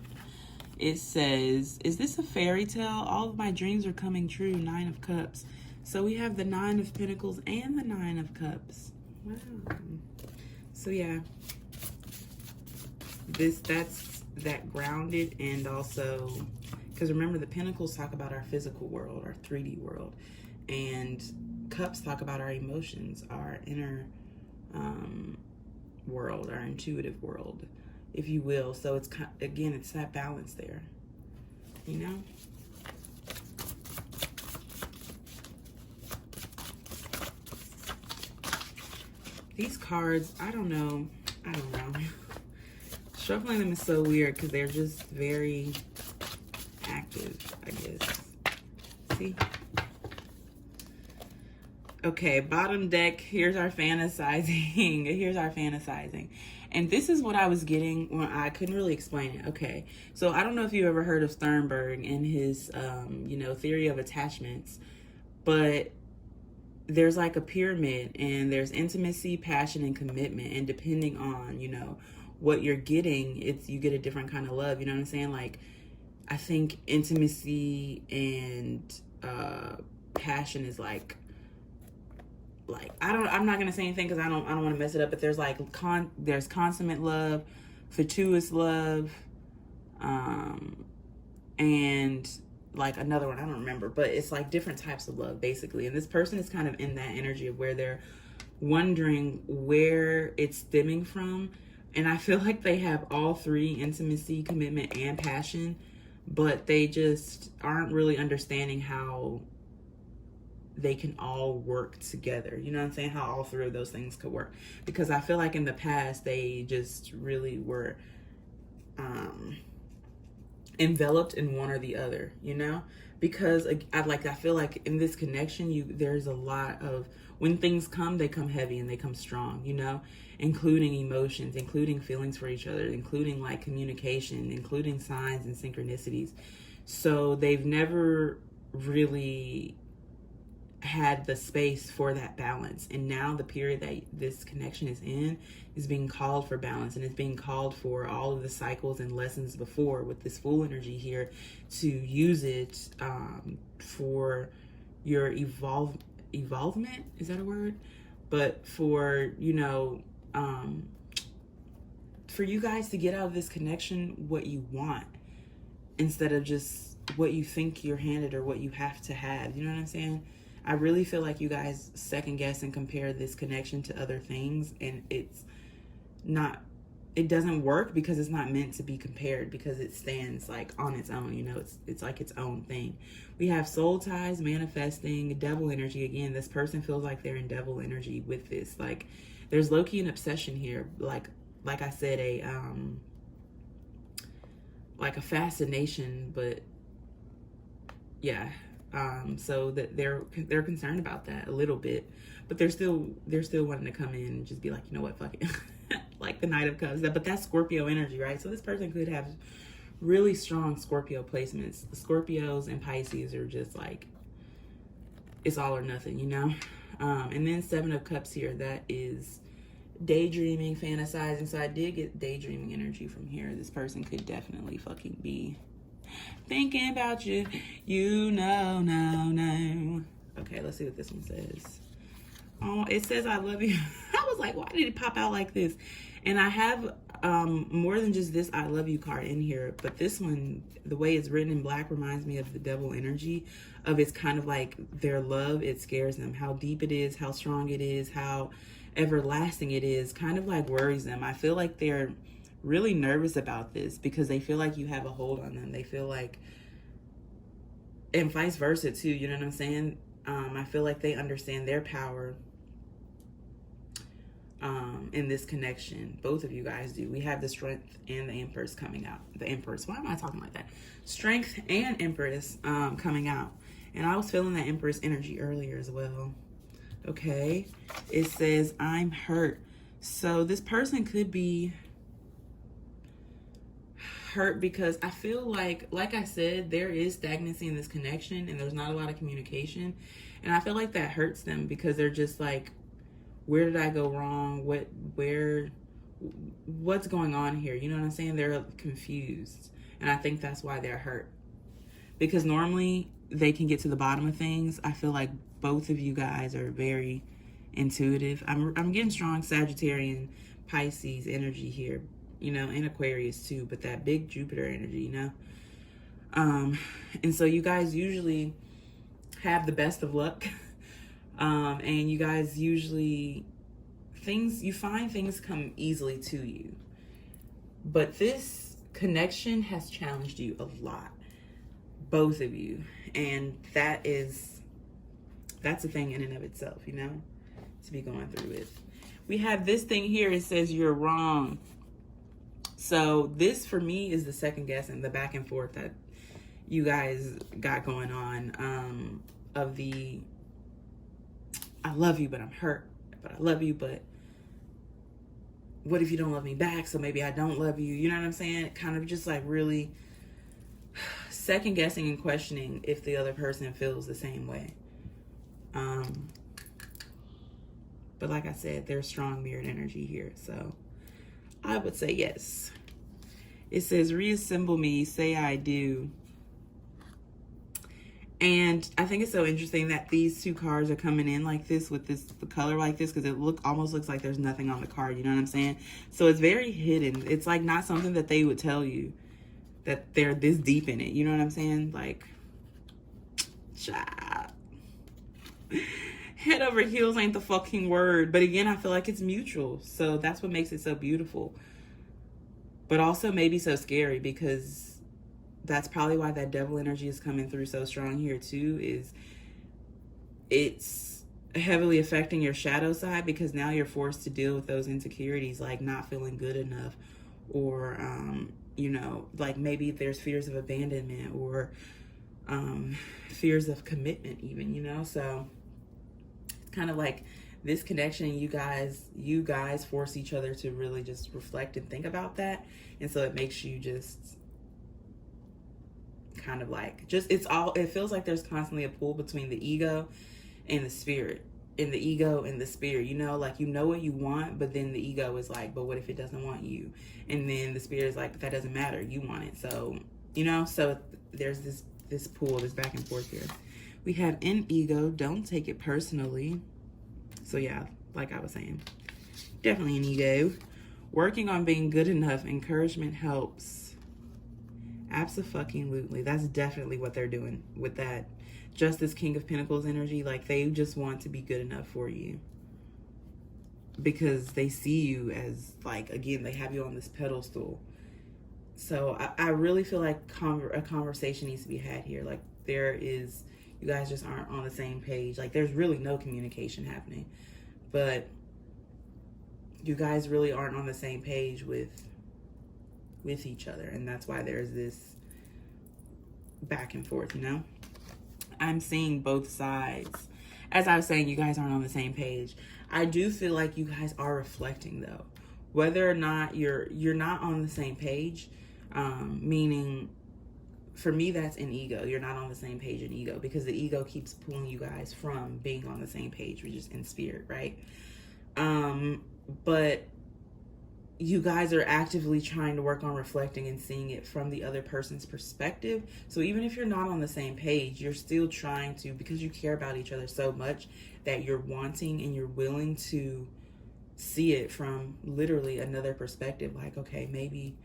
It says, is this a fairy tale? All of my dreams are coming true. 9 of Cups. So we have the 9 of Pentacles and the 9 of Cups. Wow. So yeah, that's that grounded, and also, because remember, the Pentacles talk about our physical world, our 3D world, and Cups talk about our emotions, our inner world, our intuitive world, if you will. So it's, again, it's that balance there, you know? These cards, I don't know. Shuffling them is so weird because they're just very active, I guess. See? Okay, bottom deck, here's our fantasizing. Here's our fantasizing. And this is what I was getting when I couldn't really explain it. Okay, so I don't know if you ever heard of Sternberg and his, theory of attachments, but there's like a pyramid, and there's intimacy, passion, and commitment. And depending on, what you're getting, you get a different kind of love. You know what I'm saying? Like, I think intimacy and passion is like I'm not gonna say anything because I don't want to mess it up, but there's like there's consummate love, fatuous love, and like another one I don't remember, but it's like different types of love basically. And this person is kind of in that energy of where they're wondering where it's stemming from. And I feel like they have all three: intimacy, commitment, and passion, but they just aren't really understanding how they can all work together. You know what I'm saying? How all three of those things could work. Because I feel like in the past, they just really were enveloped in one or the other, Because I feel like in this connection, there's a lot of, when things come, they come heavy and they come strong, including emotions, including feelings for each other, including like communication, including signs and synchronicities. So they've never really had the space for that balance. And now the period that this connection is in is being called for balance, and it's being called for all of the cycles and lessons before with this Fool energy here to use it for your evolvement. Is that a word? But for, for you guys to get out of this connection what you want instead of just what you think you're handed or what you have to have. You know what I'm saying? I really feel like you guys second guess and compare this connection to other things, and it doesn't work because it's not meant to be compared, because it stands like on its own, it's like its own thing. We have soul ties, manifesting, devil energy. Again, this person feels like they're in devil energy with this. Like, there's low-key an obsession here. Like I said, a fascination, but yeah. So that they're concerned about that a little bit, but they're still wanting to come in and just be like, you know what, fuck it. Like the Knight of Cups, but that's Scorpio energy, right? So this person could have really strong Scorpio placements. The Scorpios and Pisces are just like, it's all or nothing, and then 7 of Cups here, that is daydreaming, fantasizing. So I did get daydreaming energy from here. This person could definitely fucking be thinking about you, no. Okay, let's see what this one says. Oh, it says I love you. I was like, why did it pop out like this? And I have more than just this I love you card in here, but this one, the way it's written in black, reminds me of the devil energy of, it's kind of like their love, it scares them. How deep it is, how strong it is, how everlasting it is, kind of like worries them. I feel like they're really nervous about this because they feel like you have a hold on them. They feel like, and vice versa too, you know what I'm saying? I feel like they understand their power in this connection. Both of you guys do. We have the Strength and the Empress coming out. The Empress. Why am I talking like that? Strength and Empress coming out. And I was feeling that Empress energy earlier as well. Okay. It says, I'm hurt. So this person could be hurt because I feel like I said, there is stagnancy in this connection and there's not a lot of communication. And I feel like that hurts them because they're just like, where did I go wrong? What's going on here? You know what I'm saying? They're confused. And I think that's why they're hurt. Because normally they can get to the bottom of things. I feel like both of you guys are very intuitive. I'm getting strong Sagittarian Pisces energy here, you know, and Aquarius too, but that big Jupiter energy, you know. And so you guys usually have the best of luck. And you guys usually, you find things come easily to you. But this connection has challenged you a lot, both of you. And that's a thing in and of itself, you know, to be going through it. We have this thing here, it says you're wrong. So this for me is the second guess and the back and forth that you guys got going on, of the I love you but I'm hurt, but I love you, but what if you don't love me back? So maybe I don't love you. You know what I'm saying? Kind of just like really second guessing and questioning if the other person feels the same way. But like I said, there's strong mirrored energy here. So I would say yes. It says, reassemble me, say I do. And I think it's so interesting that these two cards are coming in like this with the color like this, because it almost looks like there's nothing on the card. You know what I'm saying? So it's very hidden. It's like not something that they would tell you, that they're this deep in it. You know what I'm saying? Like, child. Head over heels ain't the fucking word. But again, I feel like it's mutual. So that's what makes it so beautiful. But also maybe so scary, because that's probably why that devil energy is coming through so strong here too, is it's heavily affecting your shadow side, because now you're forced to deal with those insecurities, like not feeling good enough, or you know, like maybe there's fears of abandonment, or fears of commitment even, you know. So it's kind of like this connection, you guys force each other to really just reflect and think about that. And so it makes you just kind of like, it feels like there's constantly a pull between the ego and the spirit, and the ego and the spirit, you know, like, you know what you want, but then the ego is like, but what if it doesn't want you? And then the spirit is like, but that doesn't matter, you want it. So, you know, so there's this pull, this back and forth here. We have an ego, don't take it personally. So yeah, like I was saying, definitely an ego. Working on being good enough, encouragement helps. Abso-fucking-lutely. That's definitely what they're doing with that Justice, King of Pentacles energy. Like, they just want to be good enough for you, because they see you as, like, again, they have you on this pedestal. So I really feel like a conversation needs to be had here. Like, you guys just aren't on the same page. Like, there's really no communication happening, but you guys really aren't on the same page with each other, and that's why there's this back and forth, you know. I'm seeing both sides. As I was saying, you guys aren't on the same page. I do feel like you guys are reflecting, though, whether or not you're not on the same page, meaning for me that's an ego. You're not on the same page in ego, because the ego keeps pulling you guys from being on the same page, which is in spirit, right? But you guys are actively trying to work on reflecting and seeing it from the other person's perspective. So even if you're not on the same page, you're still trying to, because you care about each other so much, that you're wanting and you're willing to see it from literally another perspective. Like, okay, maybe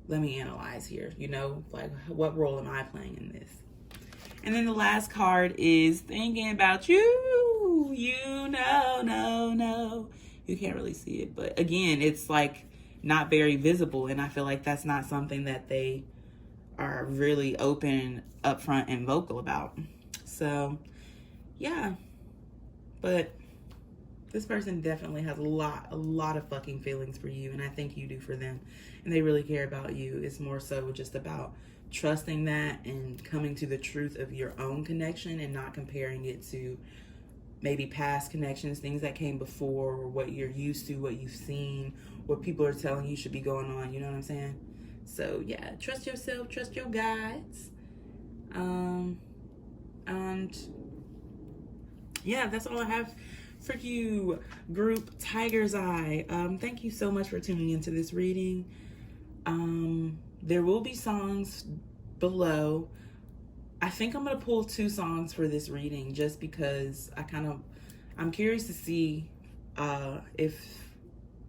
let me analyze here, you know, like, what role am I playing in this? And then the last card is thinking about you. You know, no. You can't really see it, but again, it's like not very visible, and I feel like that's not something that they are really open, upfront, and vocal about. So yeah, but this person definitely has a lot of fucking feelings for you, and I think you do for them, and they really care about you. It's more so just about trusting that and coming to the truth of your own connection, and not comparing it to maybe past connections, things that came before, or what you're used to, what you've seen, what people are telling you should be going on. You know what I'm saying? So yeah, trust yourself, trust your guides. And yeah, that's all I have for you, group Tiger's Eye. Thank you so much for tuning into this reading. There will be songs below. I think I'm gonna pull 2 songs for this reading just because I'm curious to see if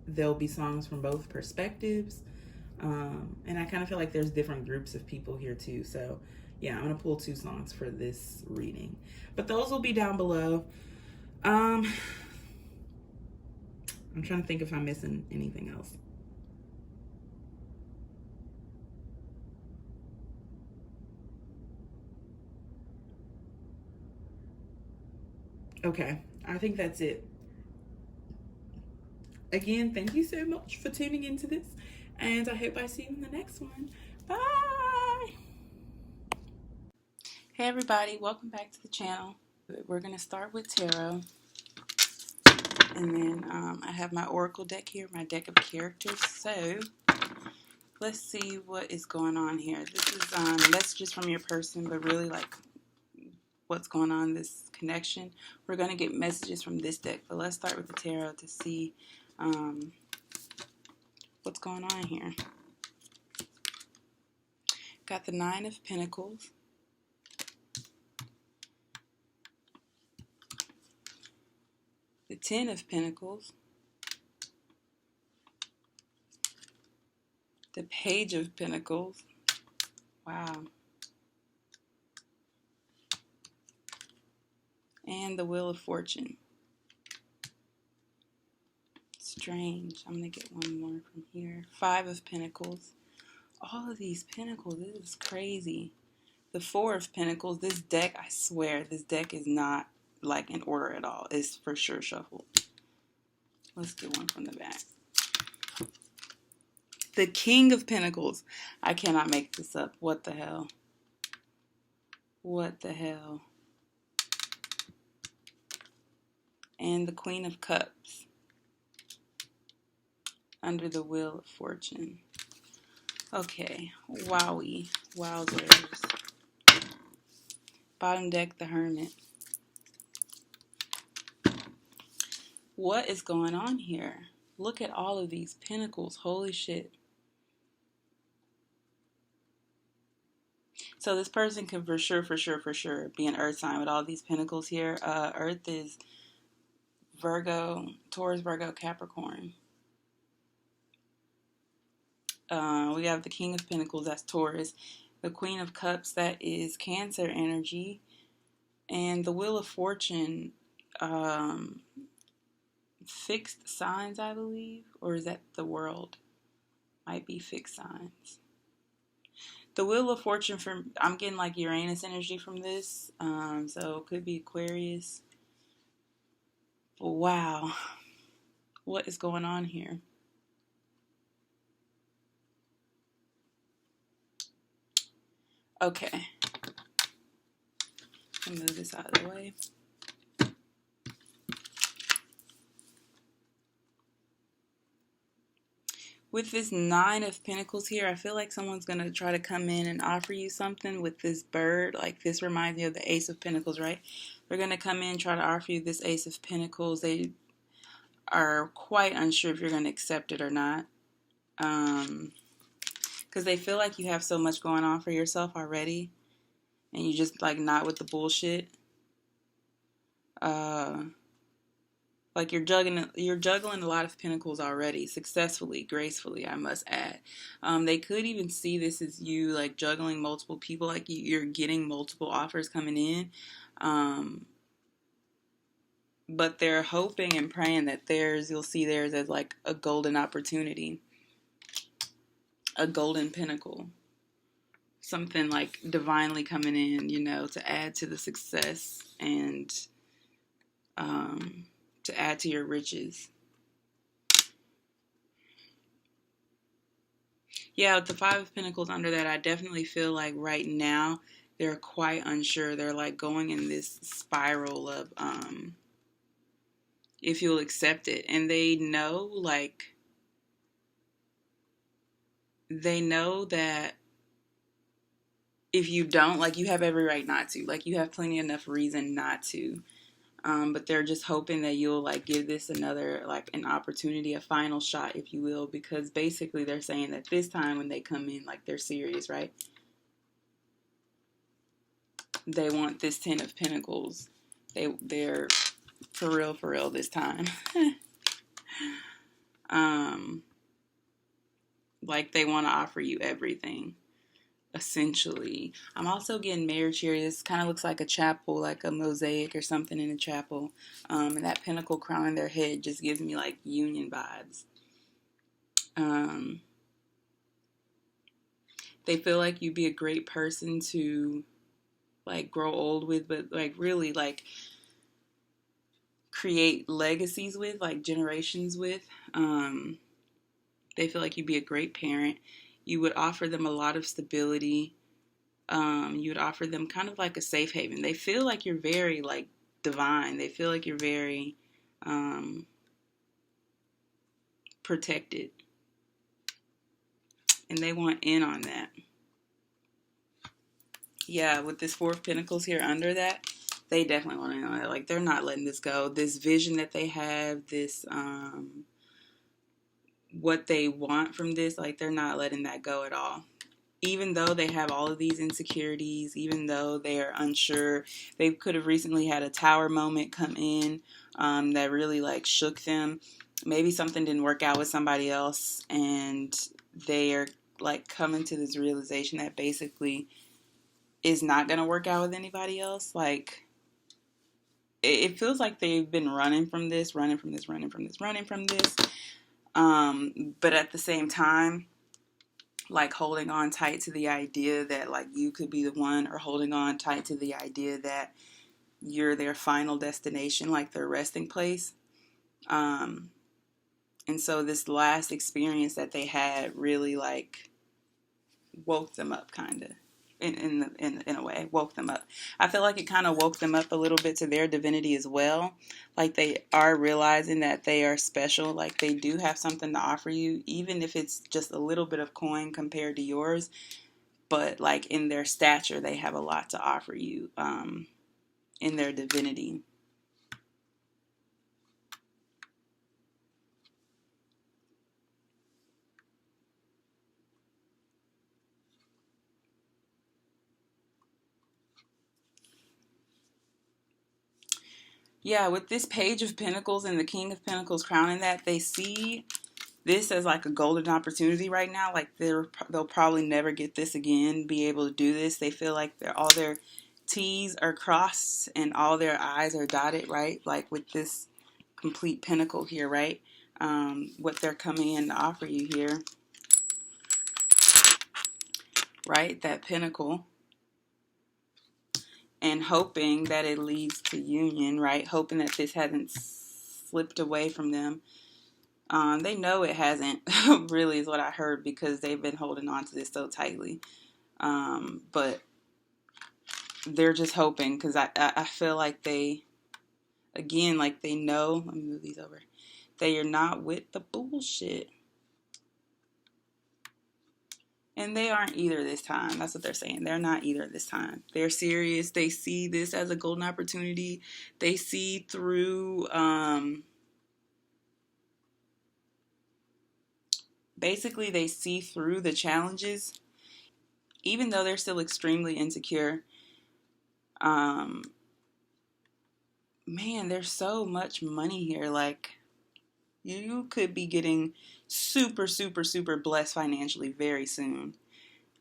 there'll be songs from both perspectives. And I kind of feel like there's different groups of people here too. So yeah, I'm gonna pull 2 songs for this reading, but those will be down below. I'm trying to think if I'm missing anything else. Okay, I think that's it. Again, thank you so much for tuning into this, and I hope I see you in the next one. Bye! Hey everybody, welcome back to the channel. We're going to start with tarot, and then I have my oracle deck here, my deck of characters. So let's see what is going on here. This is messages from your person, but really like what's going on, this connection. We're going to get messages from this deck, but let's start with the tarot to see what's going on here. Got the 9 of Pentacles, the 10 of Pentacles, the Page of Pentacles. Wow. And the Wheel of Fortune. Strange. I'm going to get one more from here. 5 of Pentacles. All of these Pentacles. This is crazy. The 4 of Pentacles. This deck, I swear, this deck is not like in order at all. It's for sure shuffled. Let's get one from the back. The King of Pentacles. I cannot make this up. What the hell? What the hell? And the Queen of Cups. Under the Wheel of Fortune. Okay. Wowie. Wowzers. Bottom deck, the Hermit. What is going on here? Look at all of these pentacles. Holy shit. So this person could for sure be an earth sign with all these pentacles here. Earth is Virgo, Taurus, Virgo, Capricorn. We have the King of Pentacles, that's Taurus. The Queen of Cups, that is Cancer energy. And the Wheel of Fortune, fixed signs, I believe. Or is that the World? Might be fixed signs. The Wheel of Fortune, I'm getting like Uranus energy from this. So it could be Aquarius. Wow. What is going on here? Okay. I'll move this out of the way. With this 9 of Pentacles here, I feel like someone's going to try to come in and offer you something with this bird. Like this reminds me of the Ace of Pentacles, right? They're going to come in, try to offer you this Ace of Pentacles. They are quite unsure if you're going to accept it or not. Because they feel like you have so much going on for yourself already. And you just like not with the bullshit. Like you're juggling a lot of pentacles already, successfully, gracefully, I must add. They could even see this as you like juggling multiple people, like you're getting multiple offers coming in. But they're hoping and praying that you'll see theirs as like a golden opportunity, a golden pinnacle, something like divinely coming in, you know, to add to the success and to add to your riches. Yeah, with the 5 of Pentacles under that, I definitely feel like right now they're quite unsure. They're like going in this spiral of if you'll accept it. And they know like they know that if you don't, like, you have every right not to. Like, you have plenty enough reason not to. But they're just hoping that you'll, like, give this another, like, an opportunity, a final shot, if you will, because basically they're saying that this time when they come in, like, they're serious, right? They want this Ten of Pentacles. They're for real this time. Like, they want to offer you everything, essentially. I'm also getting marriage here. This kind of looks like a chapel, like a mosaic or something in a chapel. And that pentacle crown in their head just gives me, like, union vibes. They feel like you'd be a great person to, like, grow old with, but, like, really, like, create legacies with, like, generations with. They feel like you'd be a great parent. You would offer them a lot of stability. You would offer them kind of like a safe haven. They feel like you're very, like, divine. They feel like you're very protected. And they want in on that. Yeah, with this Four of Pentacles here under that, they definitely want in on it. Like, they're not letting this go. This vision that they have, this what they want from this, like, they're not letting that go at all. Even though they have all of these insecurities, even though they are unsure, they could have recently had a tower moment come in that really, like, shook them. Maybe something didn't work out with somebody else, and they are, like, coming to this realization that basically is not going to work out with anybody else. Like, it feels like they've been running from this. But at the same time, like, holding on tight to the idea that, like, you could be the one, or holding on tight to the idea that you're their final destination, like their resting place. And so this last experience that they had really, like, woke them up, kind of. In a way, woke them up. I feel like it kind of woke them up a little bit to their divinity as well. Like, they are realizing that they are special. Like, they do have something to offer you, even if it's just a little bit of coin compared to yours. But, like, in their stature, they have a lot to offer you in their divinity. Yeah, with this Page of Pentacles and the King of Pentacles crowning that, they see this as, like, a golden opportunity right now. Like, they'll probably never get this again, be able to do this. They feel like all their T's are crossed and all their I's are dotted, right? Like, with this complete pentacle here, right? What they're coming in to offer you here, right? That pentacle. And hoping that it leads to union, right? Hoping that this hasn't slipped away from them. They know it hasn't, really, is what I heard, because they've been holding on to this so tightly. But they're just hoping, because I feel like they, again, like, they know. Let me move these over. They are not with the bullshit. And they aren't either this time. That's what they're saying. They're not either this time. They're serious. They see this as a golden opportunity. They see through, basically, they see through the challenges. Even though they're still extremely insecure. Man, there's so much money here. Like, you could be getting super, super, super blessed financially very soon.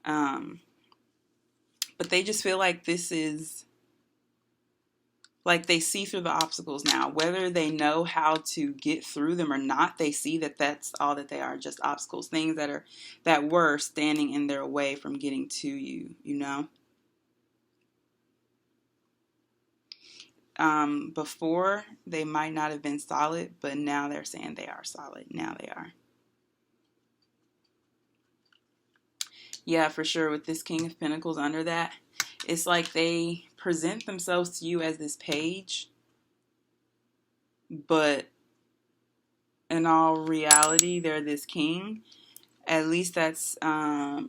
But they just feel like this is, like, they see through the obstacles now. Whether they know how to get through them or not, they see that that's all that they are, just obstacles. Things that were standing in their way from getting to you, you know? Before, they might not have been solid, but now they're saying they are solid. Now they are. Yeah, for sure. With this King of Pentacles under that, it's like they present themselves to you as this page, but in all reality, they're this king. At least that's how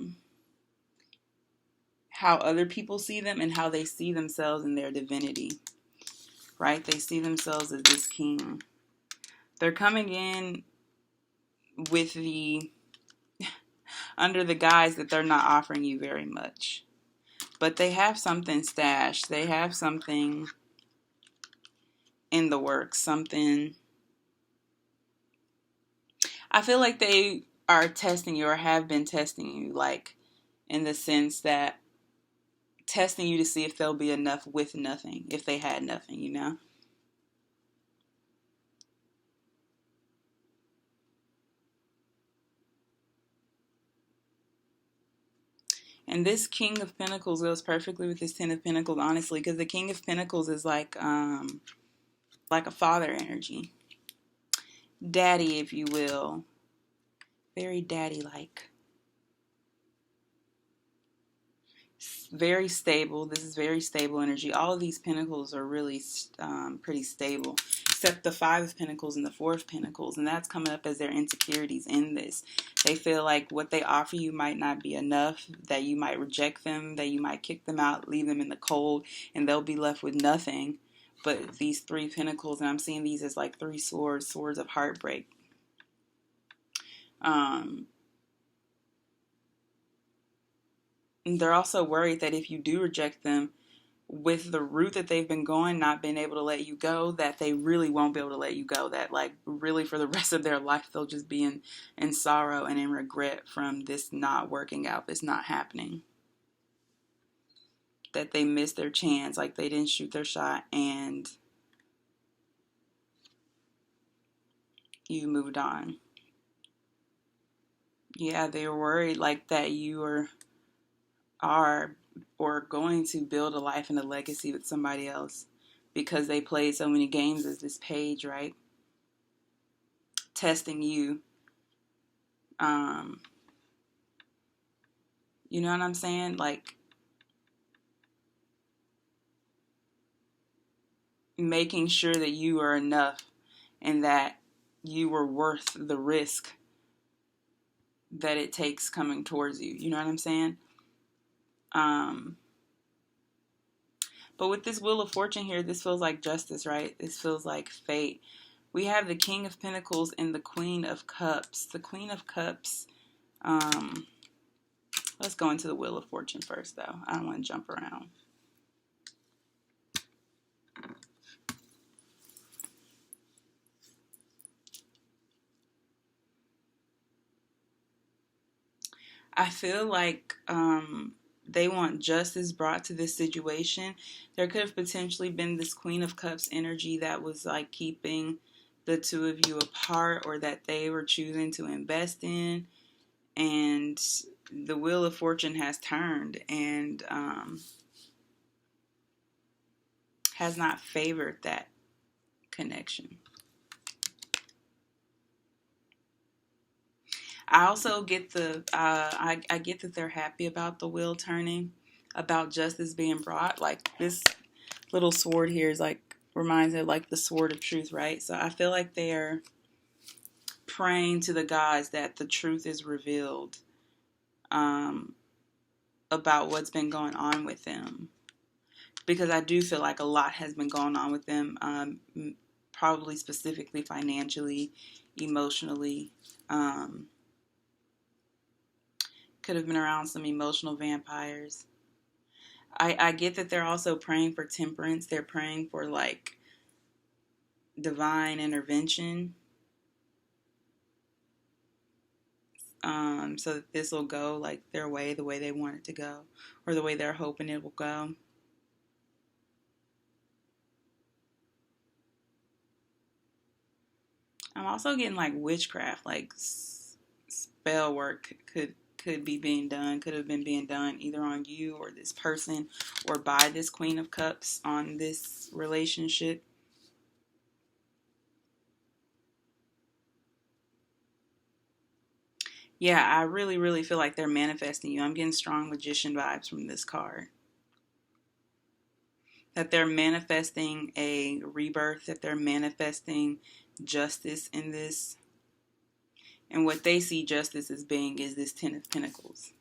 other people see them and how they see themselves in their divinity, right? They see themselves as this king. They're coming in with the under the guise that they're not offering you very much. But they have something stashed. They have something in the works. Something. I feel like they are testing you or have been testing you, like in the sense that testing you to see if there'll be enough with nothing, if they had nothing, you know? And this King of Pentacles goes perfectly with this Ten of Pentacles, honestly, because the King of Pentacles is like a father energy. Daddy, if you will. Very daddy-like. Very stable. This is very stable energy. All of these pentacles are really pretty stable, except the Five of Pentacles and the Four of Pentacles, and that's coming up as their insecurities in this. They feel like what they offer you might not be enough, that you might reject them, that you might kick them out, leave them in the cold, and they'll be left with nothing. But these Three Pentacles, and I'm seeing these as like three swords, swords of heartbreak. They're also worried that if you do reject them, with the route that they've been going, not being able to let you go, that they really won't be able to let you go. That like really for the rest of their life, they'll just be in sorrow and in regret from this not working out, this not happening. That they missed their chance, like they didn't shoot their shot and you moved on. Yeah, they were worried like that you are or going to build a life and a legacy with somebody else because they played so many games as this page, right? Testing you. You know what I'm saying? Like making sure that you are enough and that you were worth the risk that it takes coming towards you. You know what I'm saying? But with this Wheel of Fortune here, this feels like justice, right? This feels like fate. We have the King of Pentacles and the Queen of Cups. The Queen of Cups, let's go into the Wheel of Fortune first, though. I don't want to jump around. I feel like they want justice brought to this situation. There could have potentially been this Queen of Cups energy that was like keeping the two of you apart, or that they were choosing to invest in. And the Wheel of Fortune has turned and has not favored that connection. I also get I get that they're happy about the wheel turning, about justice being brought. Like this little sword here is like reminds me of like the sword of truth, right? So I feel like they are praying to the gods that the truth is revealed about what's been going on with them, because I do feel like a lot has been going on with them, probably specifically financially, emotionally. Could have been around some emotional vampires. I get that they're also praying for temperance. They're praying for like divine intervention, so that this will go like their way, the way they want it to go, or the way they're hoping it will go. I'm also getting like witchcraft, like spell work could be being done, could have been being done either on you or this person or by this Queen of Cups on this relationship. Yeah, I really, really feel like they're manifesting you. I'm getting strong magician vibes from this card. That they're manifesting a rebirth, that they're manifesting justice in this. And what they see justice as being is this Ten of Pentacles.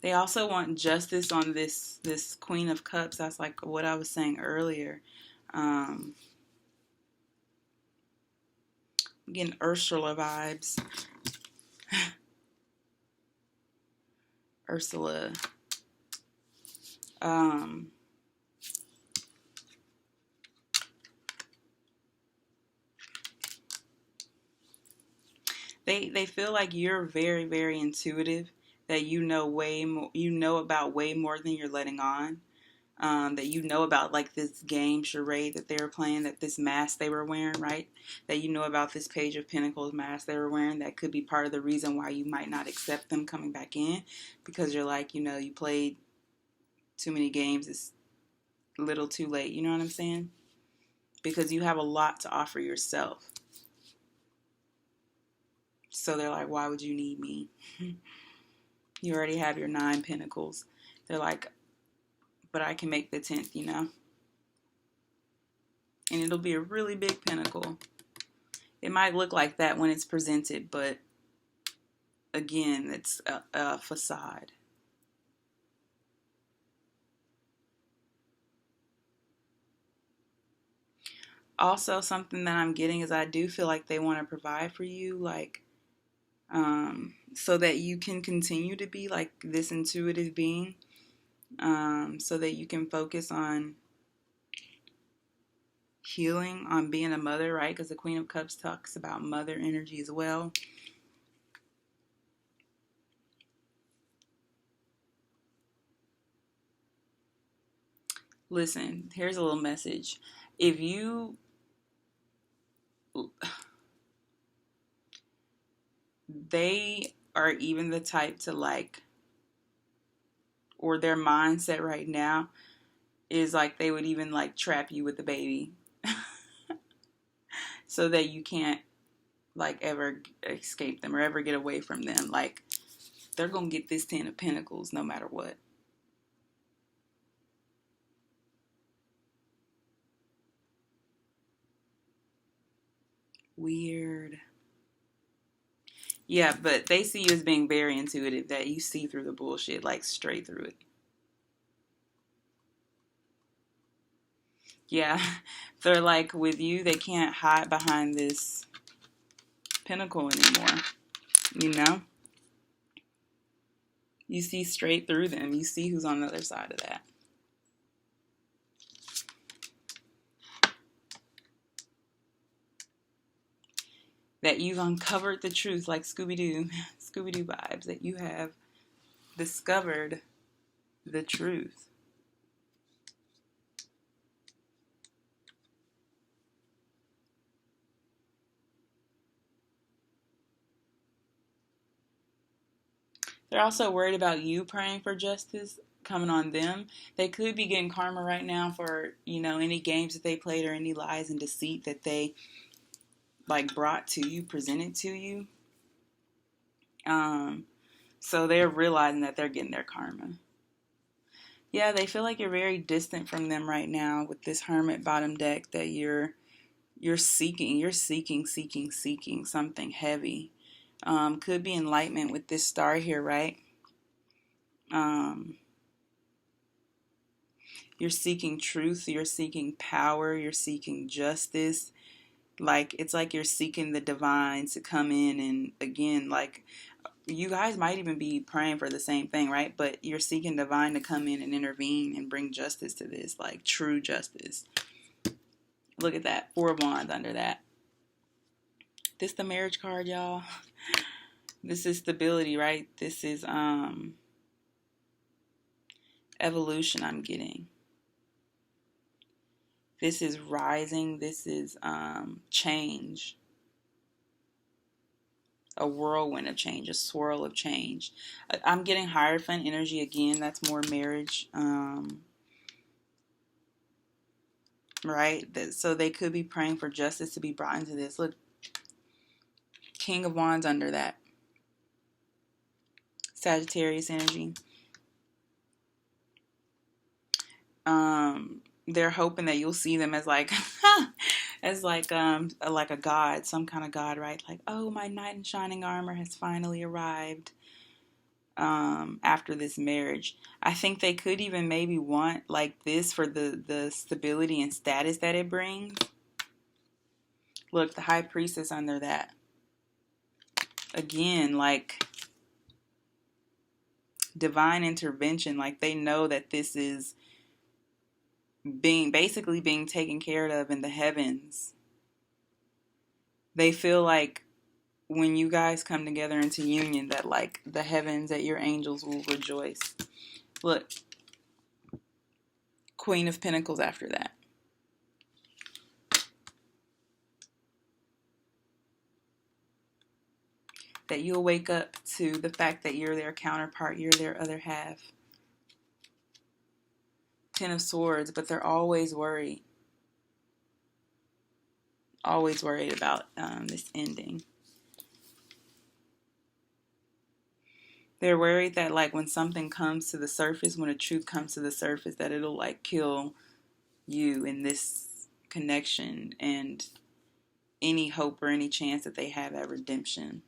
They also want justice on this Queen of Cups. That's like what I was saying earlier. I'm getting Ursula vibes. Ursula. They feel like you're very, very intuitive, that you know way more, you know about way more than you're letting on. That you know about, like, this game charade that they were playing, that this mask they were wearing, right? That you know about this Page of Pentacles mask they were wearing. That could be part of the reason why you might not accept them coming back in, because you're like, you know, you played too many games. It's a little too late. You know what I'm saying? Because you have a lot to offer yourself. So they're like, why would you need me? You already have your 9 Pentacles. They're like, but I can make the 10th, you know? And it'll be a really big pentacle. It might look like that when it's presented, but again, it's a facade. Also, something that I'm getting is I do feel like they want to provide for you, like, so that you can continue to be like this intuitive being, so that you can focus on healing, on being a mother, right? Because the Queen of Cups talks about mother energy as well. Listen, here's a little message. If you, they are even the type to, like, or their mindset right now is like they would even like trap you with the baby so that you can't like ever escape them or ever get away from them. Like, they're gonna get this 10 of Pentacles no matter what. Weird. Yeah, but they see you as being very intuitive, that you see through the bullshit, like straight through it. Yeah, they're like, with you, they can't hide behind this pentacle anymore, you know? You see straight through them. You see who's on the other side of that. That you've uncovered the truth, like Scooby-Doo, Scooby-Doo vibes, that you have discovered the truth. They're also worried about you praying for justice coming on them. They could be getting karma right now for, you know, any games that they played or any lies and deceit that they like brought to you, presented to you. So they're realizing that they're getting their karma. Yeah, they feel like you're very distant from them right now with this Hermit bottom deck, that you're seeking something heavy. Could be enlightenment with this star here, right? You're seeking truth, you're seeking power, you're seeking justice. Like, it's like you're seeking the divine to come in, and again, like, you guys might even be praying for the same thing, right? But you're seeking divine to come in and intervene and bring justice to this, like true justice. Look at that, 4 of Wands under that. This the marriage card, y'all. This is stability, right? This is evolution I'm getting. This is rising. This is change. A whirlwind of change, a swirl of change. I'm getting Hierophant energy again. That's more marriage. Right? So they could be praying for justice to be brought into this. Look, King of Wands under that. Sagittarius energy. they're hoping that you'll see them as like as like a god, some kind of god, right? Like, oh, my knight in shining armor has finally arrived after this marriage. I think they could even maybe want like this for the stability and status that it brings. Look, the high priestess under that. Again, like divine intervention. Like they know that this is basically being taken care of in the heavens. They feel like when you guys come together into union that like the heavens, that your angels will rejoice. Look, Queen of Pentacles after that. That you'll wake up to the fact that you're their counterpart, you're their other half. Ten of Swords, but they're always worried. Always worried about this ending. They're worried that like when something comes to the surface, when a truth comes to the surface, that it'll like kill you in this connection and any hope or any chance that they have at redemption.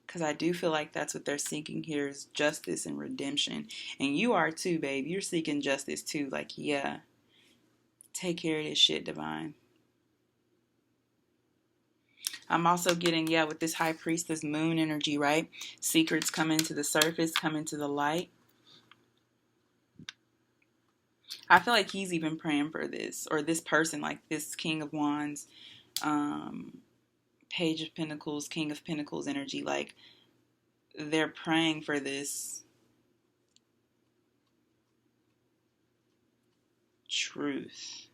Because I do feel like that's what they're seeking here, is justice and redemption. And you are too, babe. You're seeking justice too. Like, yeah, take care of this shit, divine. I'm also getting, yeah, with this high priestess moon energy, right? Secrets come into the surface, come into the light. I feel like he's even praying for this, or this person, like this King of Wands, Page of Pentacles, King of Pentacles energy. Like they're praying for this truth.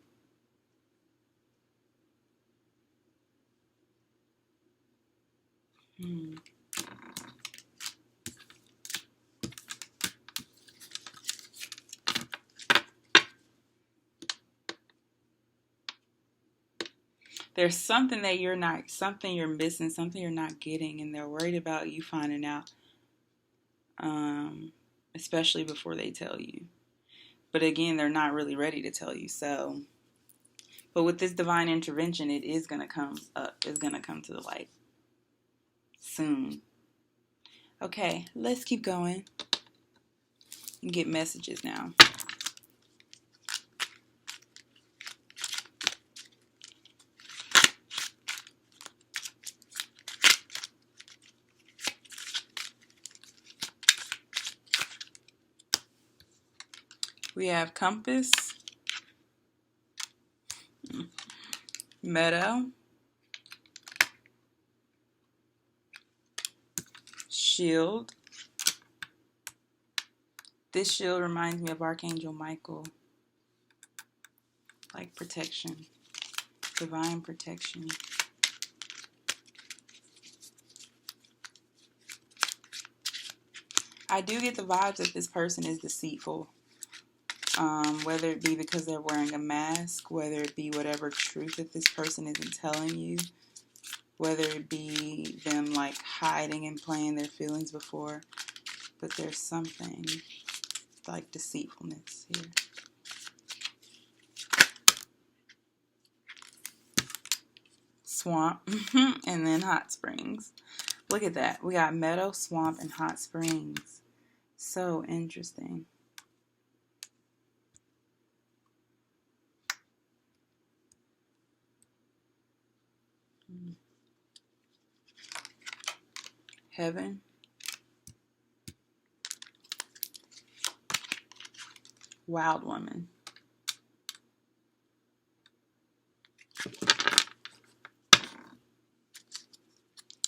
There's something that you're not, something you're missing, something you're not getting, and they're worried about you finding out, especially before they tell you. But again, they're not really ready to tell you. So, but with this divine intervention, it is going to come up. It's going to come to the light soon. Okay, let's keep going and get messages now. We have Compass, Meadow, Shield. This shield reminds me of Archangel Michael. Like protection, divine protection. I do get the vibes that this person is deceitful. Whether it be because they're wearing a mask, whether it be whatever truth that this person isn't telling you, whether it be them like hiding and playing their feelings before, but there's something like deceitfulness here. Swamp, and then hot springs. Look at that. We got meadow, swamp, and hot springs. So interesting. Heaven. Wild woman.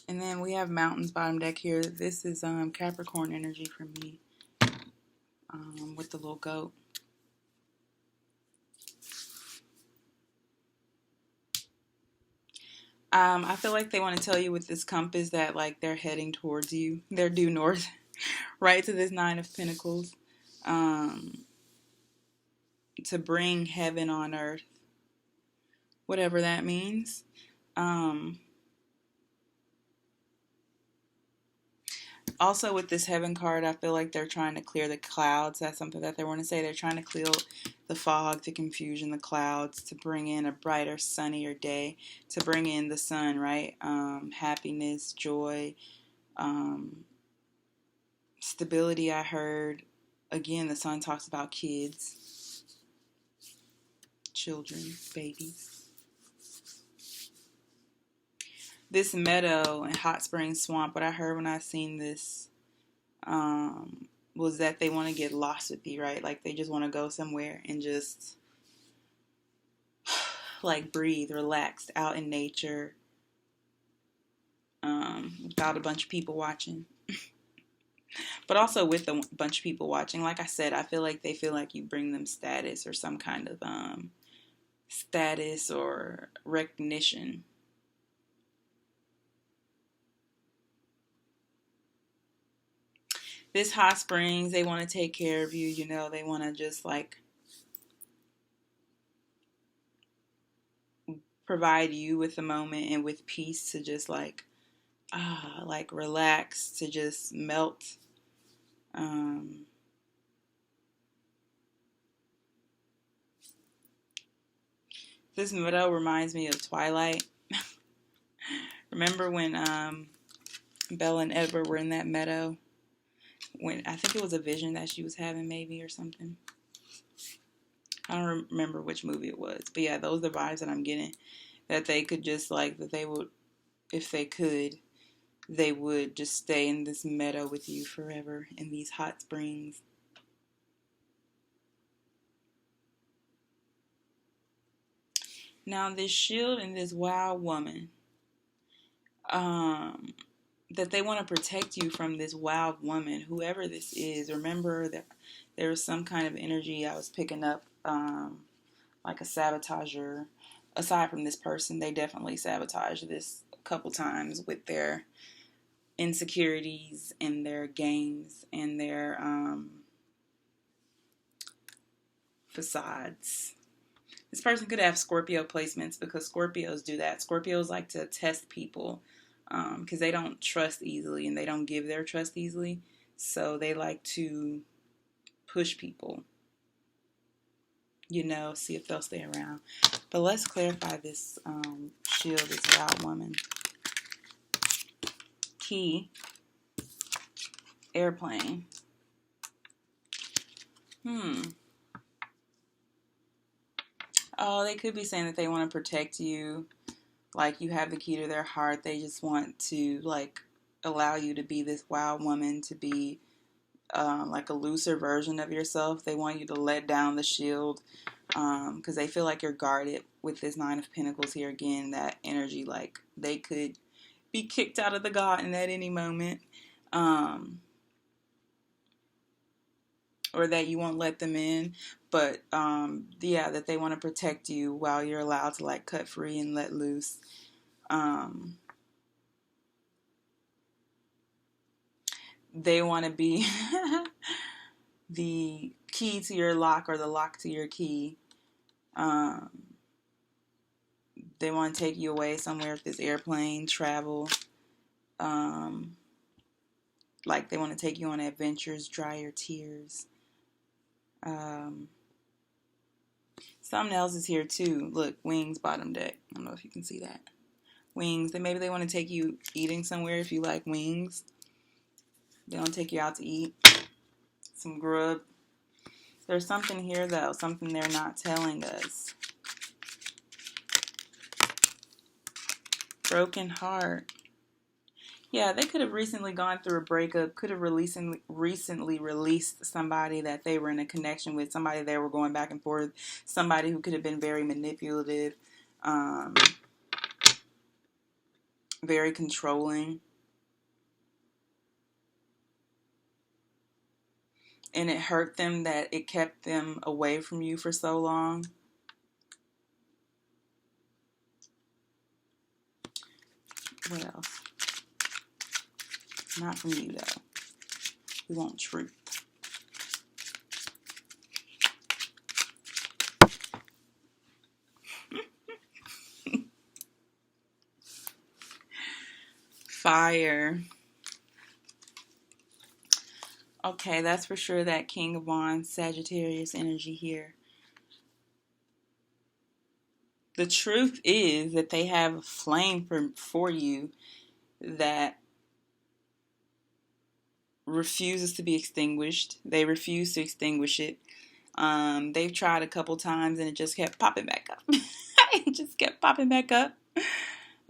And then we have mountains bottom deck here. This is Capricorn energy for me, with the little goat. I feel like they want to tell you with this compass that like they're heading towards you. They're due north, right to this Nine of Pentacles, to bring heaven on earth, whatever that means. Also, with this heaven card, I feel like they're trying to clear the clouds. That's something that they want to say. They're trying to clear the fog, the confusion, the clouds, to bring in a brighter, sunnier day, to bring in the sun, right? Happiness, joy, stability, I heard. Again, the sun talks about kids, children, babies. This meadow and hot spring swamp, what I heard when I seen this, was that they want to get lost with you, right? Like they just want to go somewhere and just like breathe, relaxed out in nature, without a bunch of people watching. But also with a bunch of people watching, like I said, I feel like they feel like you bring them status or some kind of status or recognition. This hot springs, they want to take care of you, you know, they want to just like provide you with a moment and with peace to just like relax, to just melt. This meadow reminds me of Twilight. Remember when Bella and Edward were in that meadow? When I think it was a vision that she was having, maybe, or something. I don't remember which movie it was, but yeah, those are the vibes that I'm getting. That they could just like, that they would, if they could, they would just stay in this meadow with you forever in these hot springs. Now this shield and this wild woman, that they want to protect you from this wild woman, whoever this is. Remember that there was some kind of energy I was picking up, like a sabotager. Aside from this person, they definitely sabotage this a couple times with their insecurities and their games and their facades. This person could have Scorpio placements because Scorpios do that. Scorpios like to test people because they don't trust easily and they don't give their trust easily. So they like to push people, you know, see if they'll stay around. But let's clarify this shield, this wild woman. Key, airplane. Oh, they could be saying that they want to protect you. Like you have the key to their heart. They just want to like allow you to be this wild woman, to be like a looser version of yourself. They want you to let down the shield because they feel like you're guarded with this Nine of Pentacles here again. That energy, like they could be kicked out of the garden at any moment, or that you won't let them in. But yeah, that they want to protect you while you're allowed to like cut free and let loose. They want to be the key to your lock or the lock to your key. They want to take you away somewhere with this airplane, travel. Like they want to take you on adventures, dry your tears. Something else is here too. Look, wings, bottom deck. I don't know if you can see that. Wings. Then maybe they want to take you eating somewhere if you like wings. They want to take you out to eat some grub. There's something here though, something they're not telling us. Broken heart. Yeah, they could have recently gone through a breakup, could have recently released somebody that they were in a connection with, somebody they were going back and forth, somebody who could have been very manipulative, very controlling. And it hurt them that it kept them away from you for so long. What else? Not from you, though. We want truth. Fire. Okay, that's for sure that King of Wands, Sagittarius energy here. The truth is that they have a flame for you that refuses to be extinguished. They refuse to extinguish it. They've tried a couple times and it just kept popping back up. It just kept popping back up.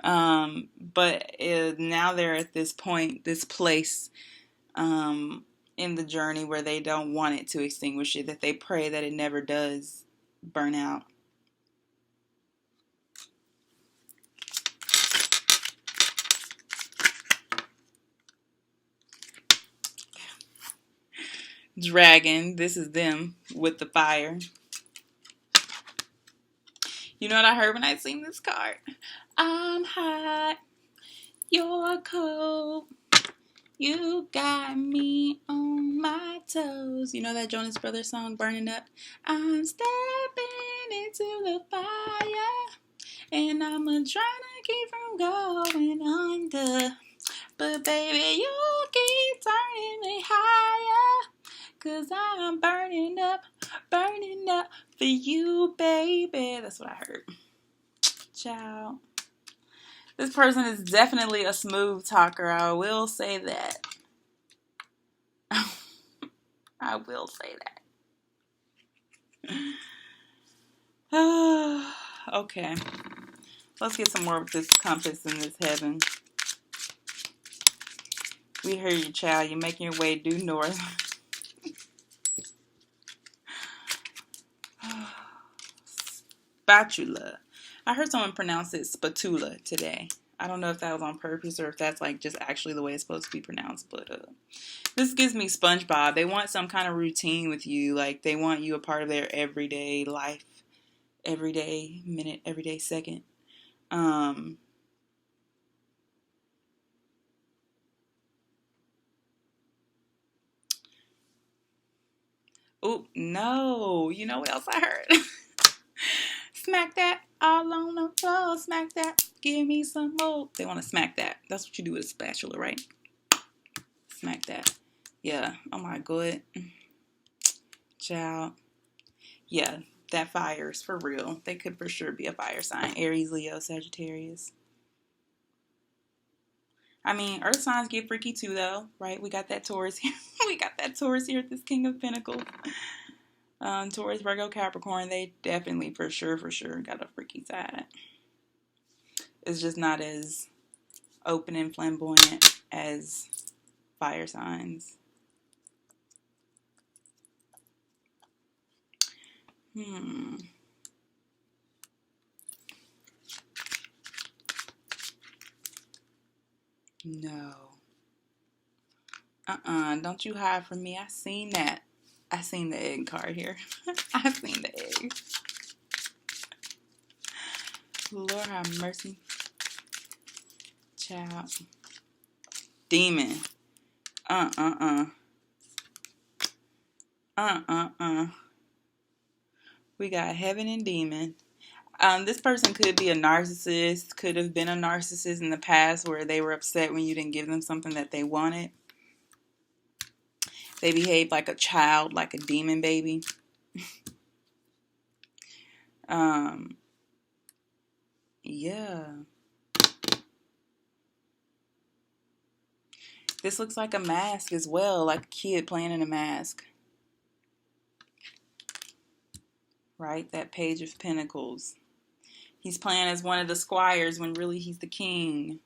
But now they're at this point, this place in the journey where they don't want it to extinguish it, that they pray that it never does burn out. Dragon, this is them with the fire. You know what I heard when I seen this card? I'm hot, you're cold, you got me on my toes. You know that Jonas Brothers song, Burning Up? I'm stepping into the fire, and I'm trying to keep from going under. But baby, you keep turning me higher, 'cause I'm burning up for you, baby. That's what I heard. Ciao. This person is definitely a smooth talker. I will say that. I will say that. Okay. Let's get some more of this compass in this heaven. We hear you, child. You're making your way due north. Spatula. I heard someone pronounce it spatula today. I don't know if that was on purpose or if that's like just actually the way it's supposed to be pronounced, but this gives me SpongeBob. They want some kind of routine with you. Like they want you a part of their everyday life, everyday minute, everyday second. Oh, no. You know what else I heard? Smack that all on the floor. Smack that. Give me some more. They want to smack that. That's what you do with a spatula, right? Smack that. Yeah. Oh my God. Child. Yeah. That fire is for real. They could for sure be a fire sign. Aries, Leo, Sagittarius. I mean, earth signs get freaky too, though, right? We got that Taurus here. We got that Taurus here at this King of Pentacles. Taurus, Virgo, Capricorn, they definitely for sure got a freaky side. It's just not as open and flamboyant as fire signs. No. Don't you hide from me. I seen that. I seen the egg card here. I seen the egg. Lord have mercy. Child. Demon. We got heaven and demon. This person could be a narcissist, could have been a narcissist in the past where they were upset when you didn't give them something that they wanted. They behaved like a child, like a demon baby. Yeah. This looks like a mask as well, like a kid playing in a mask. Right? That Page of Pentacles. He's playing as one of the squires when really he's the king.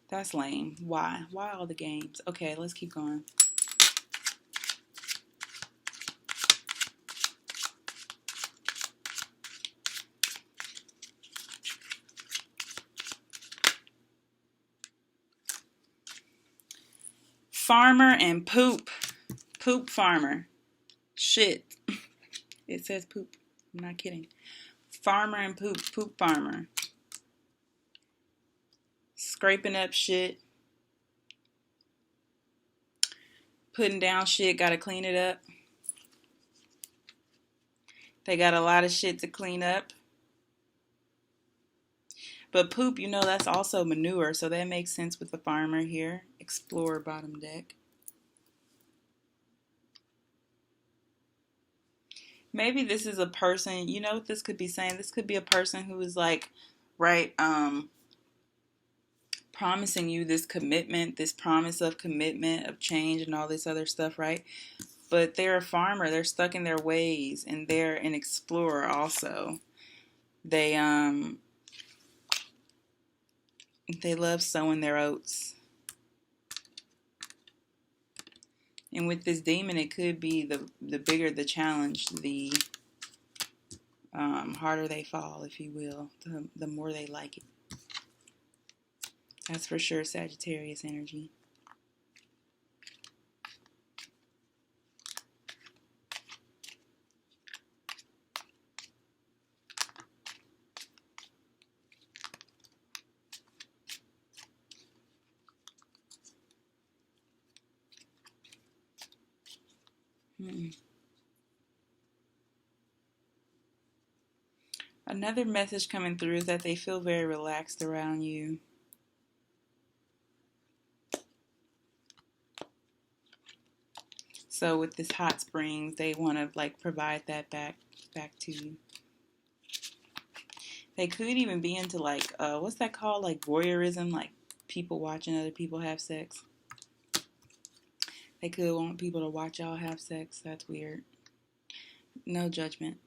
That's lame. Why? Why all the games? Okay, let's keep going. Farmer and poop. Poop farmer. Shit. It says poop. I'm not kidding. Farmer and poop. Poop farmer. Scraping up shit. Putting down shit. Gotta clean it up. They got a lot of shit to clean up. But poop, you know, that's also manure. So that makes sense with the farmer here. Explorer bottom deck. Maybe this is a person, you know what this could be saying? This could be a person who is like, right, promising you this commitment, this promise of commitment, of change and all this other stuff, right? But they're a farmer, they're stuck in their ways, and they're an explorer also. They love sowing their oats. And with this demon, it could be the bigger the challenge, the harder they fall, if you will, the more they like it. That's for sure Sagittarius energy. Another message coming through is that they feel very relaxed around you. So with this hot springs, they want to like provide that back to you. They could even be into like what's that called? Like voyeurism, like people watching other people have sex. They could want people to watch y'all have sex. That's weird. No judgment.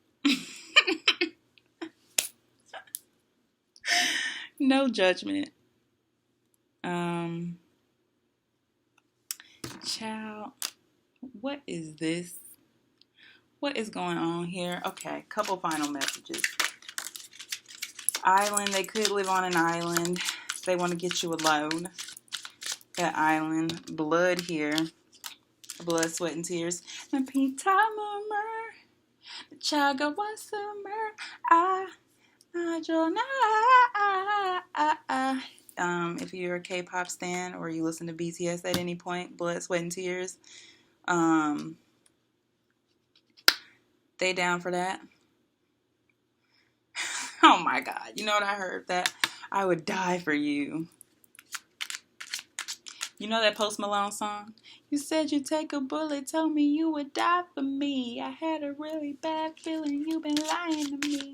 No judgment. Child, what is this? What is going on here? Okay, couple final messages. Island, they could live on an island. They want to get you alone. That island. Blood here. Blood, sweat, and tears. And pink time murmur. The chaga was summer. If you're a K-pop stan or you listen to BTS at any point, Blood, Sweat, and Tears, they down for that. Oh my God. You know what I heard? That I would die for you. You know that Post Malone song? You said you'd take a bullet, told me you would die for me. I had a really bad feeling you've been lying to me.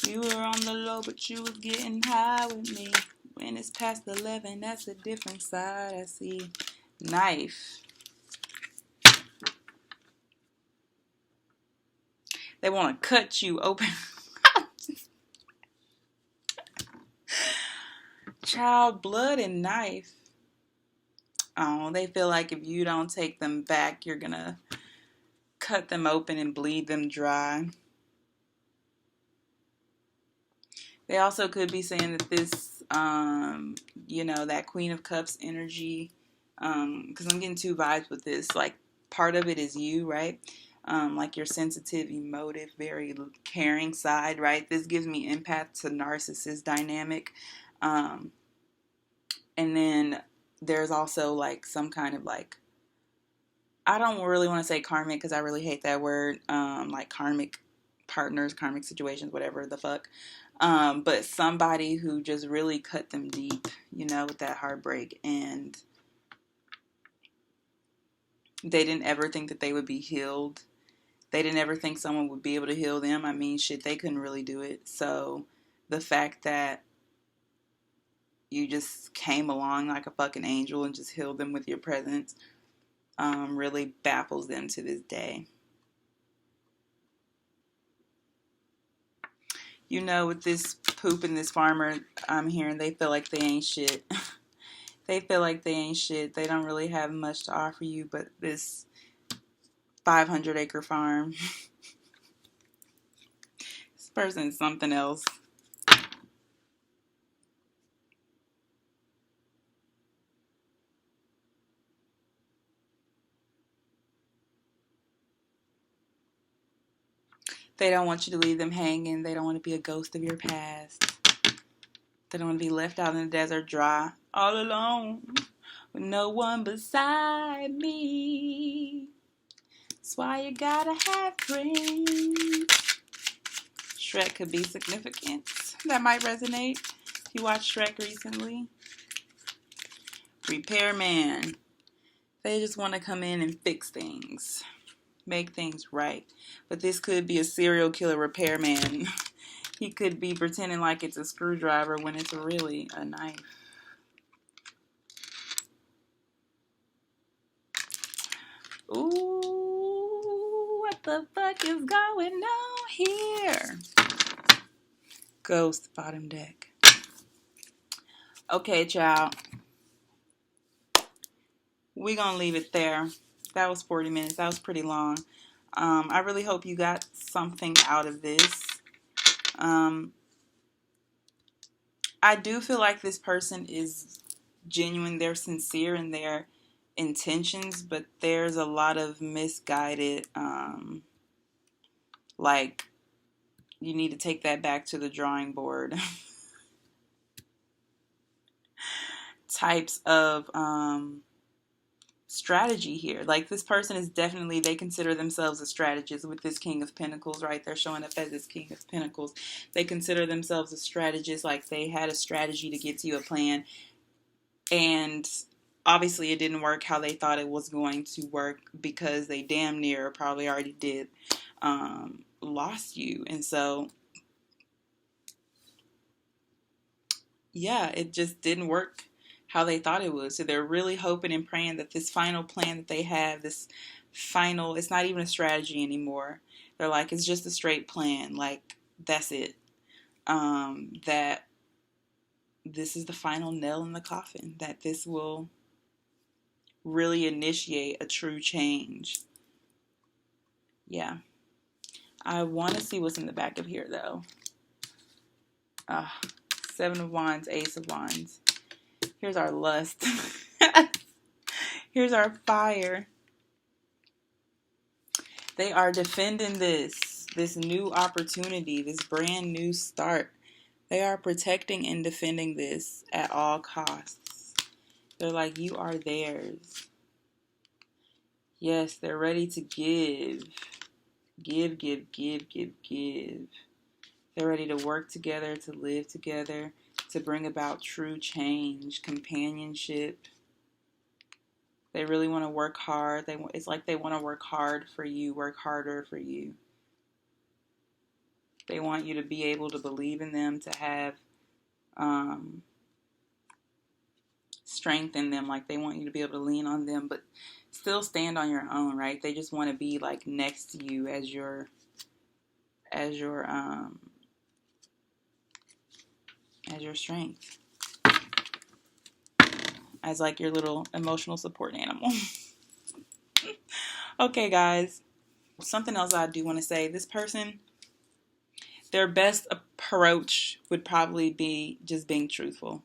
We were on the low, but you was getting high with me. When it's past 11, that's a different side I see. Knife. They want to cut you open. Child, blood and knife. Oh, they feel like if you don't take them back, you're going to cut them open and bleed them dry. They also could be saying that this, that Queen of Cups energy, because I'm getting two vibes with this. Like, part of it is you, right? Like your sensitive, emotive, very caring side, right? This gives me empath to narcissist dynamic. And then there's also like some kind of like, I don't really want to say karmic because I really hate that word. Like karmic partners, karmic situations, whatever the fuck. But somebody who just really cut them deep, with that heartbreak, and they didn't ever think that they would be healed. They didn't ever think someone would be able to heal them. I mean, shit, they couldn't really do it. So the fact that you just came along like a fucking angel and just healed them with your presence really baffles them to this day. With this poop and this farmer I'm hearing, they feel like they ain't shit. They feel like they ain't shit. They don't really have much to offer you but this 500-acre farm. This person's something else. They don't want you to leave them hanging. They don't want to be a ghost of your past. They don't want to be left out in the desert dry, all alone, with no one beside me. That's why you gotta have friends. Shrek could be significant. That might resonate if you watched Shrek recently. Repairman. They just want to come in and fix things. make things right. But this could be a serial killer repairman. He could be pretending like it's a screwdriver when it's really a knife. Ooh, what the fuck is going on here? Ghost bottom deck. Okay, child. We're going to leave it there. That was 40 minutes. That was pretty long. I really hope you got something out of this. I do feel like this person is genuine. They're sincere in their intentions, but there's a lot of misguided, like, you need to take that back to the drawing board types of strategy here. Like, this person is definitely, they consider themselves a strategist with this King of Pentacles, right? They're showing up as this King of Pentacles. They consider themselves a strategist, like they had a strategy to get to you, a plan, and obviously it didn't work how they thought it was going to work, because they damn near probably already did lost you. And so yeah, it just didn't work how they thought it would. So they're really hoping and praying that this final plan that they have, this final, it's not even a strategy anymore. They're like, it's just a straight plan. Like, that's it. That this is the final nail in the coffin. That this will really initiate a true change. Yeah. I want to see what's in the back of here, though. 7 of Wands, Ace of Wands. Here's our lust. Here's our fire. They are defending this new opportunity, this brand new start. They are protecting and defending this at all costs. They're like, you are theirs. Yes, they're ready to give. Give, give, give, give, give. They're ready to work together, to live together, to bring about true change, companionship. They really want to work hard. It's like they want to work hard for you, work harder for you. They want you to be able to believe in them, to have strength in them. Like, they want you to be able to lean on them, but still stand on your own, right? They just want to be like next to you as your strength, as like your little emotional support animal. Okay, guys. Something else I do want to say. This person, their best approach would probably be just being truthful.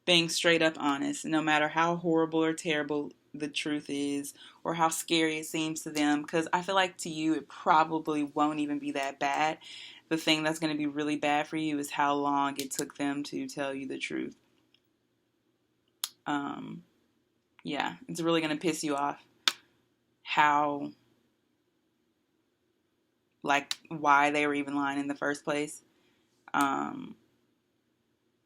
Being straight up honest, no matter how horrible or terrible the truth is, or how scary it seems to them. Because I feel like to you, it probably won't even be that bad. The thing that's going to be really bad for you is how long it took them to tell you the truth. Yeah, it's really going to piss you off how, like, why they were even lying in the first place.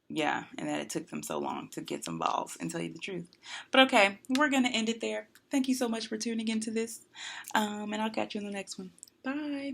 Yeah, and that it took them so long to get some balls and tell you the truth. But okay, we're going to end it there. Thank you so much for tuning into this, and I'll catch you in the next one. Bye.